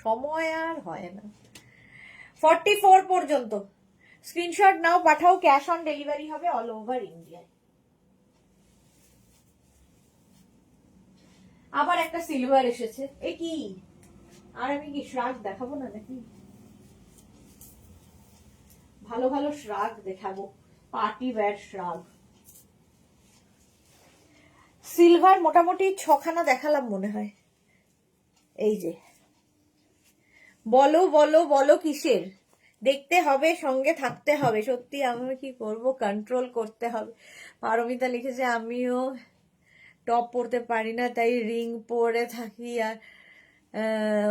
সময় আর হয় না। 44 পর্যন্ত স্ক্রিনশট নাও, পাঠাও, ক্যাশ অন ডেলিভারি হবে অল ওভার ইন্ডিয়ায়। আবার একটা সিলভার এসেছে, এ কি? আর আমি কি শ্রাগ দেখাবো না নাকি? ভালো ভালো শ্রাগ দেখাবো, পার্টি ওয়্যার শ্রাগ। সিলভার মোটামুটি 6খানা দেখালাম মনে হয়। এই যে, বলো বলো বলো কিসের? দেখতে হবে, সঙ্গে থাকতে হবে। সত্যি আমি কি করব, কন্ট্রোল করতে হবে। পারমিতা লিখেছে আমিও টপ পরতে পারি না, তাই রিং পরে থাকি, আর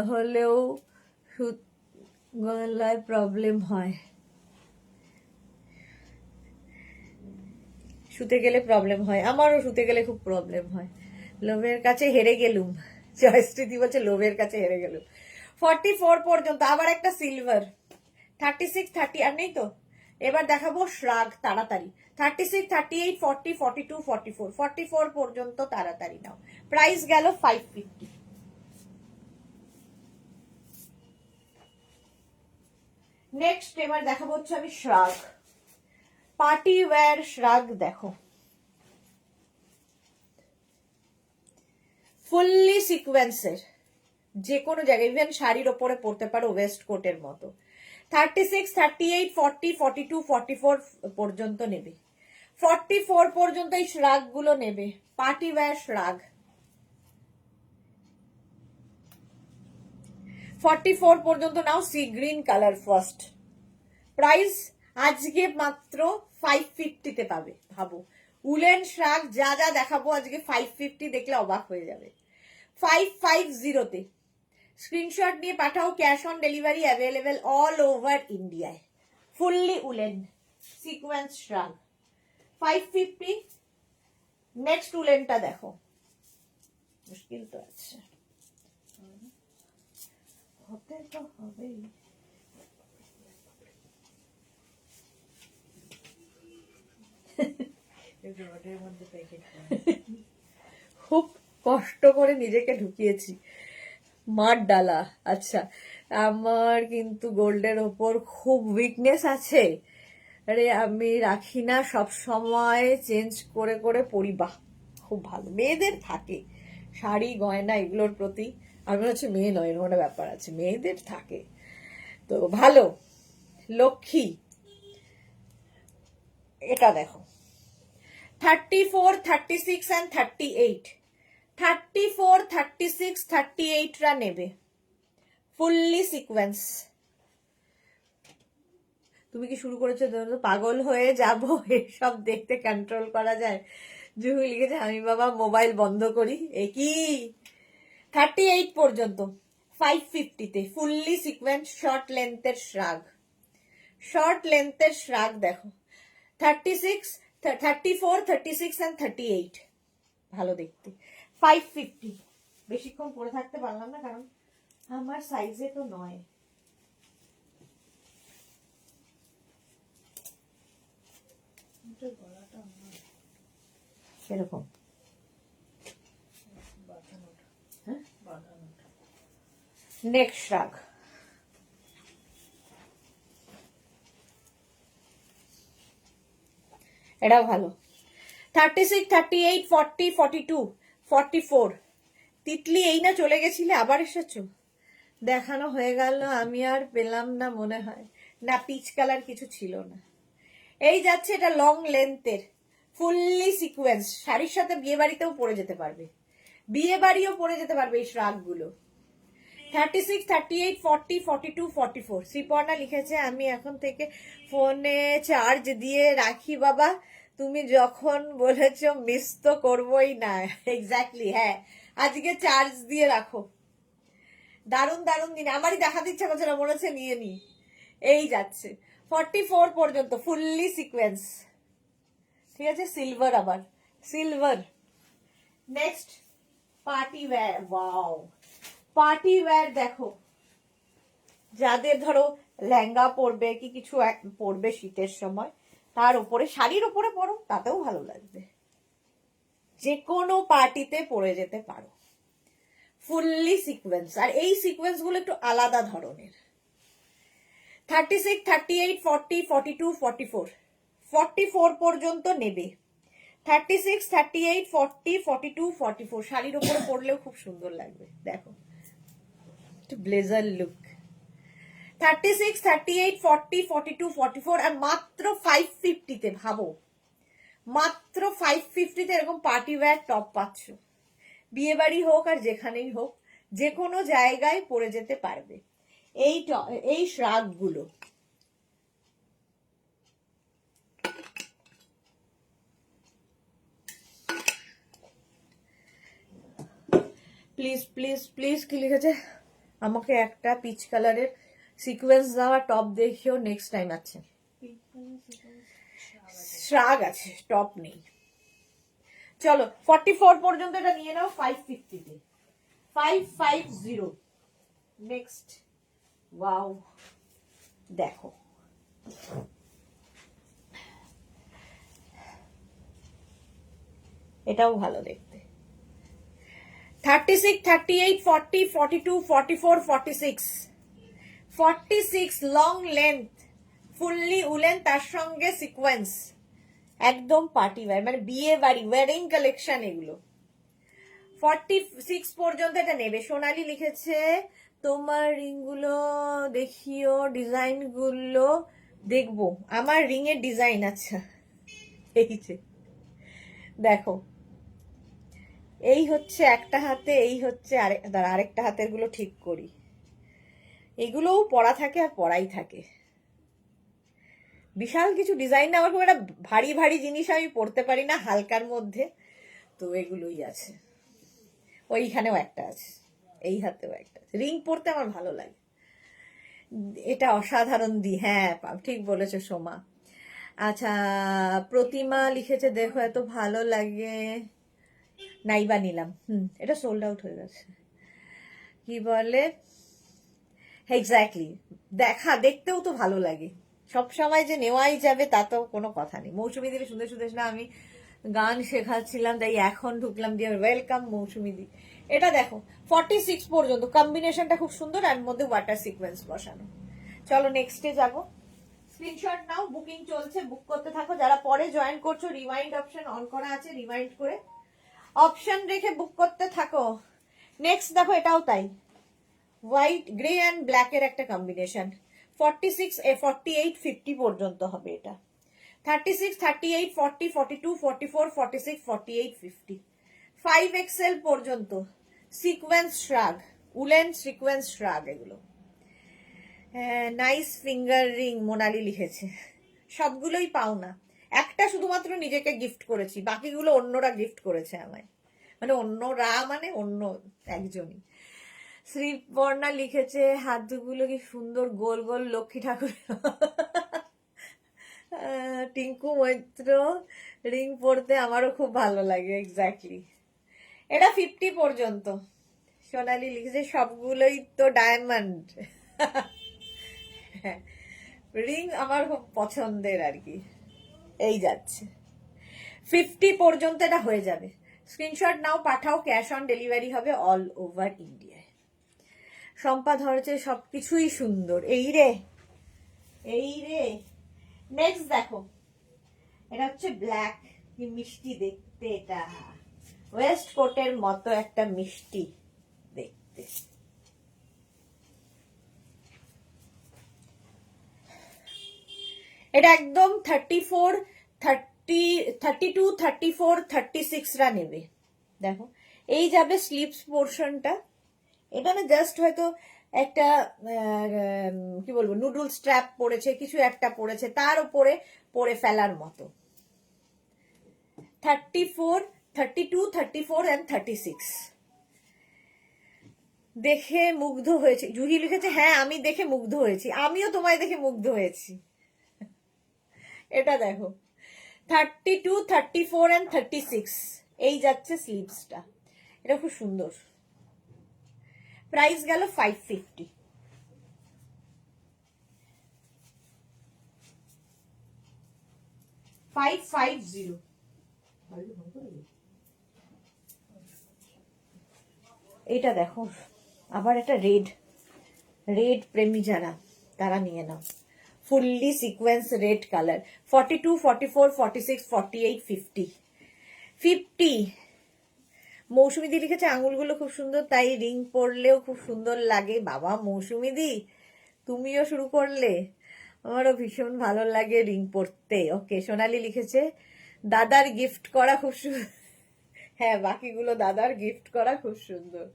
হলেও গলায় প্রবলেম হয়, শুতে গেলে প্রবলেম হয়। আমারও শুতে গেলে খুব প্রবলেম হয়। লোভের কাছে হেরে গেলুম, জয়স্মৃতি বলছে লোভের কাছে হেরে গেলুম। 44 পর্যন্ত। আবার একটা সিলভার 36, 30 আর নেই তো। এবার দেখাবো শ্রাগ তাড়াতাড়ি। 36, 38, 40, 42, 44, 44 পর্যন্ত তাড়াতাড়ি নাও। প্রাইস গেল 550। নেক্সট এবার দেখাবো হচ্ছে আমি শ্রাগ, পার্টি ওয়্যার শ্রাগ। দেখো, ফুললি সিকোয়েন্সের, যে কোনো জায়গায়, ইভেন শাড়ির ওপরে পরতে পারো, ওয়েস্ট কোটের মতো। 36, 38, 40, 42, 44 পর্যন্ত নেবে। 44 পর্যন্ত এই শ্রাগ গুলো নেবে, পার্টি ওয়্যার শ্রাগ। 44 পর্যন্ত নাও। Sea green colour first. Price আজকে মাত্র 550-তে পাবে। ভাবো, উলেন শ্রাগ যা যা দেখাবো আজকে 550, দেখলে অবাক হয়ে যাবে। 550-তে স্ক্রিনশট নিয়ে পাঠাও, cash on delivery available all over ইন্ডিয়ায়। Fully woollen sequence shrug 550। Next উলেনটা দেখো, মুশকিল তো আছে, হতে তো হবেই। খুব কষ্ট করে নিজেকে ঢুকিয়েছি, মার ডালা। আচ্ছা, আমার কিন্তু গোল্ডের ওপর খুব উইকনেস আছে। আরে আমি রাখি না, সব সময় চেঞ্জ করে করে পরি। বাহ, খুব ভালো। মেয়েদের থাকে শাড়ি গয়না এগুলোর প্রতি, আমি হচ্ছে মেয়ে নয়, এরকম একটা ব্যাপার আছে, মেয়েদের থাকে তো ভালো, লক্ষ্মী। এটা দেখো, 34, 36 and 38, 34, 36, 38রা নেবে, ফুললি সিকোয়েন্স। তুমি কি শুরু করেছো? পাগল হয়ে যাব, এসব দেখতে কন্ট্রোল করা যায়? জুহি লিখেছে আমি বাবা মোবাইল বন্ধ করি। কি 38 পর্যন্ত 550-তে ফুললি সিকোয়েন্স শর্ট লেন্থের শ্রাগ। শর্ট লেন্থের শ্রাগ দেখো, 36, 34, 36 and 38 ভালো দেখতে। 550। বেশিক্ষণ পরে থাকতে পারলাম না, কারণ আমার সাইজে তো নয়। সেরকম নেক্সট শ্রাগ এটাও ভালো। 36, 38, 40, 42, 44। তিতলি এই না চলে গেছিলে, আবার এসেছো? দেখানো হয়ে গেল, আমি আর পেলাম না মনে হয়। না, পিচ কালার কিছু ছিল না। এই যাচ্ছে, এটা লং লেন্থের ফুললি সিকোয়েন্স, শাড়ির সাথে বিয়ে বাড়িতেও পরে যেতে পারবে, বিয়ে বাড়িও পরে যেতে পারবে এই শ্রাগগুলো। 36, 38, 40, 42, 44। শ্রীপর্ণা লিখেছে, আমি এখন থেকে ফোনে চার্জ দিয়ে রাখি বাবা, তুমি যখন বলেছো মিস তো করবোই না। এক্স্যাক্টলি, হ্যাঁ, আজকে চার্জ দিয়ে রাখো। দারুণ দারুণ দিন, আমারই দেখাতে ইচ্ছা করছে না, মনে হচ্ছে নিয়ে নি। এই যাচ্ছে 44 পর্যন্ত ফুললি সিকোয়েন্স, ঠিক আছে, সিলভার, আবার silver. Next party wear. Wow, party wear দেখো, যাদের ধরো লেহেঙ্গা পরবে কি কিছু পরবে শীতের সময়, তার উপরে শাড়ির উপরে পরো, তাতেও ভালো লাগবে, যে কোনো পার্টিতে পরে যেতে পারো, ফুললি সিকোয়েন্স। আর এই সিকোয়েন্স গুলো একটু আলাদা ধরনের। 36, 38, 40, 42, 44, 44 পর্যন্ত নেবে। 36, 38, 40, 42, 44 শাড়ির উপরে পরলেও খুব সুন্দর লাগবে। দেখো, একটু ব্লেজার লুক। 36, 38, 40, 42, 44 আর মাত্র 550-তে। ভাবো, মাত্র 550-তে এরকম পার্টি ওয়্যার টপ পাচ্ছ। বিয়ে বাড়ি হোক আর যেখানেই হোক, যে কোনো জায়গায় পরে যেতে পারবে এই শ্রাগগুলো। প্লিজ প্লিজ প্লিজ, কি লিখেছে, আমাকে একটা পিচ কালারের সিকোয়েন্স দেওয়া টপ দেখিও নেক্সট টাইম। আছে, শ্রাগ আছে, টপ নেই। চলো 44 পর্যন্ত এটা নিয়ে নাও 550-তে। 550। নেক্সট, ওয়াও, দেখো, এটাও ভালো দেখতে। 36, 38, 40, 42, 44, 46, 46 লং লেন্থ ফুললি উলেন, তার সঙ্গে সিকোয়েন্স, একদম পার্টি ওয়্যার, মানে বিয়ে বাড়ি ওয়েডিং কালেকশন এগুলো। 46 পর্যন্ত এটা নেবে। সোনালি লিখেছে, তোমার রিং গুলো দেখিও, ডিজাইন গুলো দেখবো। আমার রিং এর ডিজাইন, আচ্ছা, এই যে দেখো, এই হচ্ছে একটা হাতে, এই হচ্ছে আরেকটা হাতের গুলো ঠিক করি, এগুলোও পরা থাকে আর পরাই থাকে। বিশাল কিছু ডিজাইন না, আমার খুব একটা ভারী ভারী জিনিস আমি পরতে পারি না, হালকার মধ্যে, তো এগুলোই আছে। ওইখানেও একটা আছে, এই হাতেও একটা আছে। রিং পরতে আমার ভালো লাগে, এটা অসাধারণ হ্যাঁ, ঠিক বলেছো সোমা। আচ্ছা, প্রতিমা লিখেছে, দেখো এত ভালো লাগে, নাইবা নিলাম। এটা সোল্ড আউট হয়ে গেছে। কি বলে, এক্স্যাক্টলি, দেখতেও তো ভালো লাগে, সব সময় যে নেওয়াই যাবে তা তো কোনো কথা নেই। মৌসুমী দিকে সুন্দর সুন্দর না, আমি গান শেখাচ্ছিলাম তাই এখন ঢুকলাম, দিয়ে ওয়েলকাম মৌসুমী দি। এটা দেখো 46 পর্যন্ত, কম্বিনেশনটা খুব সুন্দর, আর মধ্যে ওয়াটার সিকোয়েন্স বসানো। চলো নেক্সটে যাবো। স্ক্রিনশট নাও, বুকিং চলছে, বুক করতে থাকো। যারা পরে জয়েন করছো, রিমাইন্ড অপশন অন করা আছে, রিমাইন্ড করে অপশন রেখে বুক করতে থাকো। নেক্সট দেখো, এটাও তাই, হোয়াইট গ্রে অ্যান্ড ব্ল্যাক এর একটা কম্বিনেশন। 46, 48, 50 পর্যন্ত হবে এটা। 36, 38, 40, 42, 44, 46, 48, 50, 5XL পর্যন্ত sequence shrug, woollen sequence shrug এগুলো। নাইস ফিঙ্গার রিং, মোনালি লিখেছে। সবগুলোই পাও না, একটা শুধুমাত্র নিজেকে গিফট করেছি, বাকিগুলো অন্যরা গিফট করেছে আমায়, মানে অন্যরা মানে অন্য একজনই। শ্রীবর্ণা লিখেছে, হাতগুলো কি সুন্দর গোল গোল, লক্ষ্মী ঠাকুর। টিঙ্কু মৈত্র, রিং পরতে আমারও খুব ভালো লাগে, এক্স্যাক্টলি। এটা 50 পর্যন্ত। সোনালি লিখেছে, সবগুলোই তো ডায়মন্ড। রিং আমার খুব পছন্দের আর কি। এই যাচ্ছে 50 পর্যন্ত এটা হয়ে যাবে। স্ক্রিনশট নাও, পাঠাও, ক্যাশ অন ডেলিভারি হবে অল ওভার ইন্ডিয়ায়। শম্পা ধরেছে, সবকিছুই সুন্দর। এই রে, এই রে। নেক্সট দেখো, এটা হচ্ছে ব্ল্যাক, কি মিষ্টি দেখতে, এটা ওয়েস্ট কোটের মতো একটা মিষ্টি দেখতে। এটা একদম 34, 32, 34, 36 রা নেবে। দেখো এই যাবে স্লিভস পোর্শনটা, এটা না জাস্ট হয়তো একটা কি বলবো নুডল স্ট্র্যাপ পড়েছে, কিছু একটা পড়েছে, তার উপরে পরে ফেলার মতো। 34, 32, 34 and 36 দেখে মুগ্ধ হয়েছে। জুহি লিখেছে হ্যাঁ আমি দেখে মুগ্ধ হয়েছি, আমিও তোমায় দেখে মুগ্ধ হয়েছি। এটা দেখো 32, 34 and 36 এই যাচ্ছে স্লিভসটা, এটা খুব সুন্দর। প্রাইস গেল 550। এইটা দেখো আবার একটা রেড প্রেমী যারা তারা নিয়ে নাও, ফুললি সিকোয়েন্স রেড কালার। 42, 44, 46, 48, 50। 50 মৌসুমি দি লিখেছে আঙুলগুলো খুব সুন্দর, তাই রিং পরলেও খুব সুন্দর লাগে। বাবা মৌসুমি দি, তুমিও শুরু করলে, আমারও ভীষণ ভালো লাগে রিং পরতে। ওকে, সোনালি লিখেছে দাদার গিফট করা খুব সুন্দর। হ্যাঁ বাকিগুলো দাদার গিফট করা খুব সুন্দর।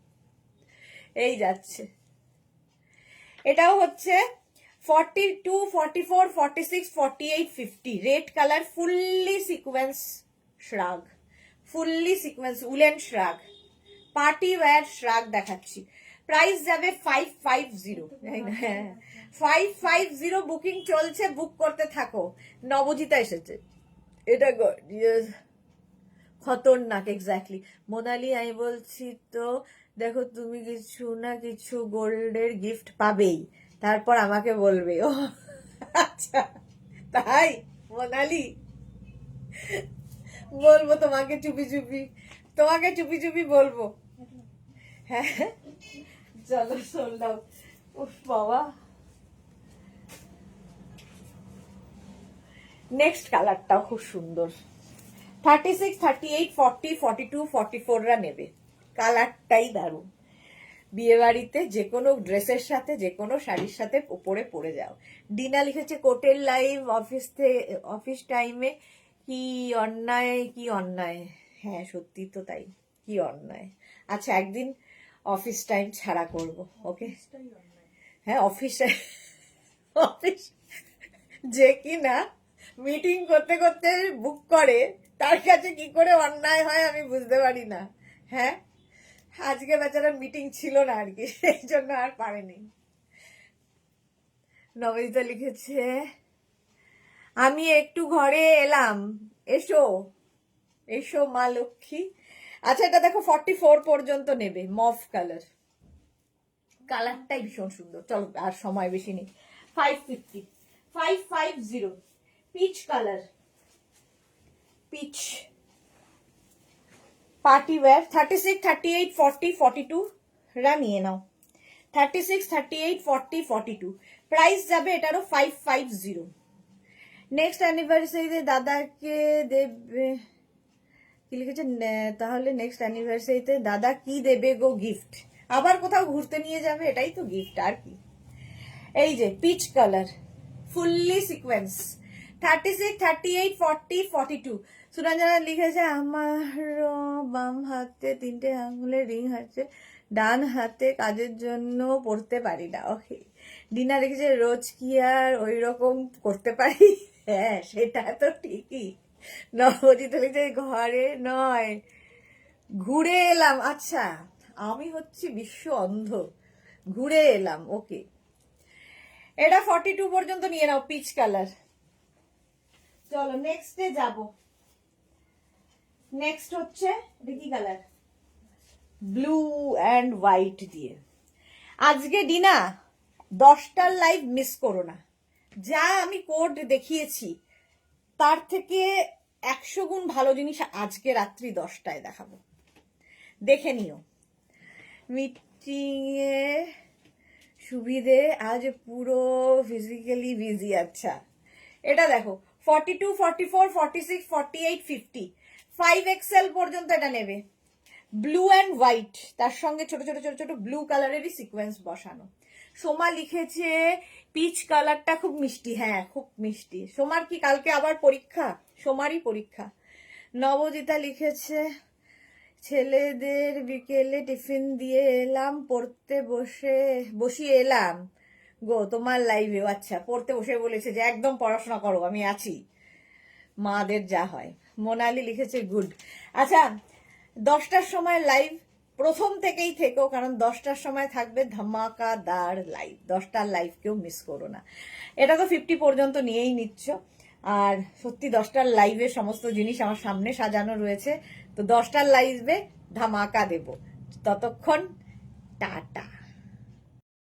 এই যাচ্ছে, এটাও হচ্ছে 42, 44, 46, 48, 50 red colour, fully sequence শ্রাগ, fully sequence woollen শ্রাগ, party wear শ্রাগ দেখাচ্ছি। প্রাইস যাবে 550। 550 বুকিং চলছে, বুক করতে থাকো। নবজিতা এসেছে, এটা খতরনাক এক্স্যাক্টলি। মোনালি আমি বলছি তো দেখো তুমি কিছু না কিছু গোল্ডের গিফট পাবেই, তারপর আমাকে বলবে। ও আচ্ছা তাই মোনালি, বলবো তোমাকে চুপি চুপি বলবো। হ্যাঁ চলো সোল্ড আউট। উফ বাবা, নেক্সট কালারটাও খুব সুন্দর। 36, 38, 40, 42, 44 রা নেবে, কালারটাই দারুণ। বিয়ে বাড়িতে যে কোনো ড্রেসের সাথে যে কোনো শাড়ির সাথে উপরে পরে যাও। ডিনা লিখেছে কোটের লাইভ অফিস টাইমে কি অন্যায়। হ্যাঁ সত্যি তো তাই, কি অন্যায়। আচ্ছা একদিন অফিস টাইম ছাড়া করব, ওকে? হ্যাঁ অফিস যে কি না মিটিং করতে করতে বুক করে, তার কাছে কি করে অন্যায় হয় আমি বুঝতে পারি না। হ্যাঁ আজকে বেচারা মিটিং ছিল না আর কি, সেই জন্য আর পারেনি। নবনীতা লিখেছে আমি একটু ঘরে এলাম, এসো এসো মা লক্ষ্মী। আচ্ছা এটা দেখো 44 পর্যন্ত নেবে, মফ কালার, কালারটাই ভীষণ সুন্দর। চলো আর সময় বেশি নেই। 550, 550 peach colour, peach party wear. 36, 38, 40, 42 রা নিয়ে নাও। 36, 38, 40, 42 প্রাইস যাবে এটারও 550। নেক্সট অ্যানিভার্সারিতে দাদাকে দেবে, কি লিখেছে তাহলে নেক্সট অ্যানিভার্সারিতে দাদা কি দেবে গো গিফট? আবার কোথাও ঘুরতে নিয়ে যাবে, এটাই তো গিফট আর কি। এই যে peach colour, fully sequence. 36, 38, 40, 42 Suranjana লিখেছে আমারও বাম হাতে 3টে আঙুলের রিং আছে, ডান হাতে কাজের জন্য পড়তে পারি না। ওকে, ডিনা লিখেছে রোজ কি আর ওই রকম করতে পারি? হ্যাঁ সেটা তো ঠিকই। নবজিৎ লিখেছে ঘরে নয় ঘুরে এলাম। আচ্ছা আমি হচ্ছি বিশ্ব অন্ধ, ঘুরে এলাম। ওকে, এটা 42 পর্যন্ত নিয়ে নাও, পিচ কালার। চলো নেক্সটে যাব। নেক্সট হচ্ছে কি কালার, ব্লু অ্যান্ড হোয়াইট দিয়ে। আজকে ডিনা 10টার লাইভ মিস করো না, যা আমি কোড দেখিয়েছি তার থেকে 100 গুণ ভালো জিনিস আজকে রাত্রি 10টায় দেখাবো, দেখে নিও। মিটিং এ সুবিধে আজ পুরো ফিজিক্যালি বিজি। আচ্ছা এটা দেখো 42, 44, 46, 48, 50, 5XL পর্যন্ত এটা নেবে। ব্লু অ্যান্ড হোয়াইট, তার সঙ্গে ছোট ছোট ছোট ছোট ব্লু কালারেরই সিকোয়েন্স বসানো। সোমা লিখেছে পিচ কালারটা খুব মিষ্টি। হ্যাঁ, খুব মিষ্টি। সোমার কি কালকে আবার পরীক্ষা? সোমারই পরীক্ষা। নবজিতা লিখেছে ছেলেদের বিকেলে টিফিন দিয়ে এলাম, পড়তে বসিয়ে এলাম গো তোমার লাইভে। আচ্ছা, পড়তে বসে বলেছে যে একদম পড়াশোনা করো, আমি আছি। মাদের যা হয়। মোনালি লিখেছে গুড। আচ্ছা, 10টার সময় লাইভ, প্রথম থেকেই থেকো, কারণ 10টার সময় থাকবে ধামাকাদার লাইভ। 10টার লাইভ কেউ মিস করো না। এটা তো 50 পর্যন্ত নিয়েই নিচ্ছ, আর সত্যি 10টার লাইভে সমস্ত জিনিস আমার সামনে সাজানো রয়েছে। তো 10টার লাইভে ধামাকা দেব। ততক্ষণ টাটা।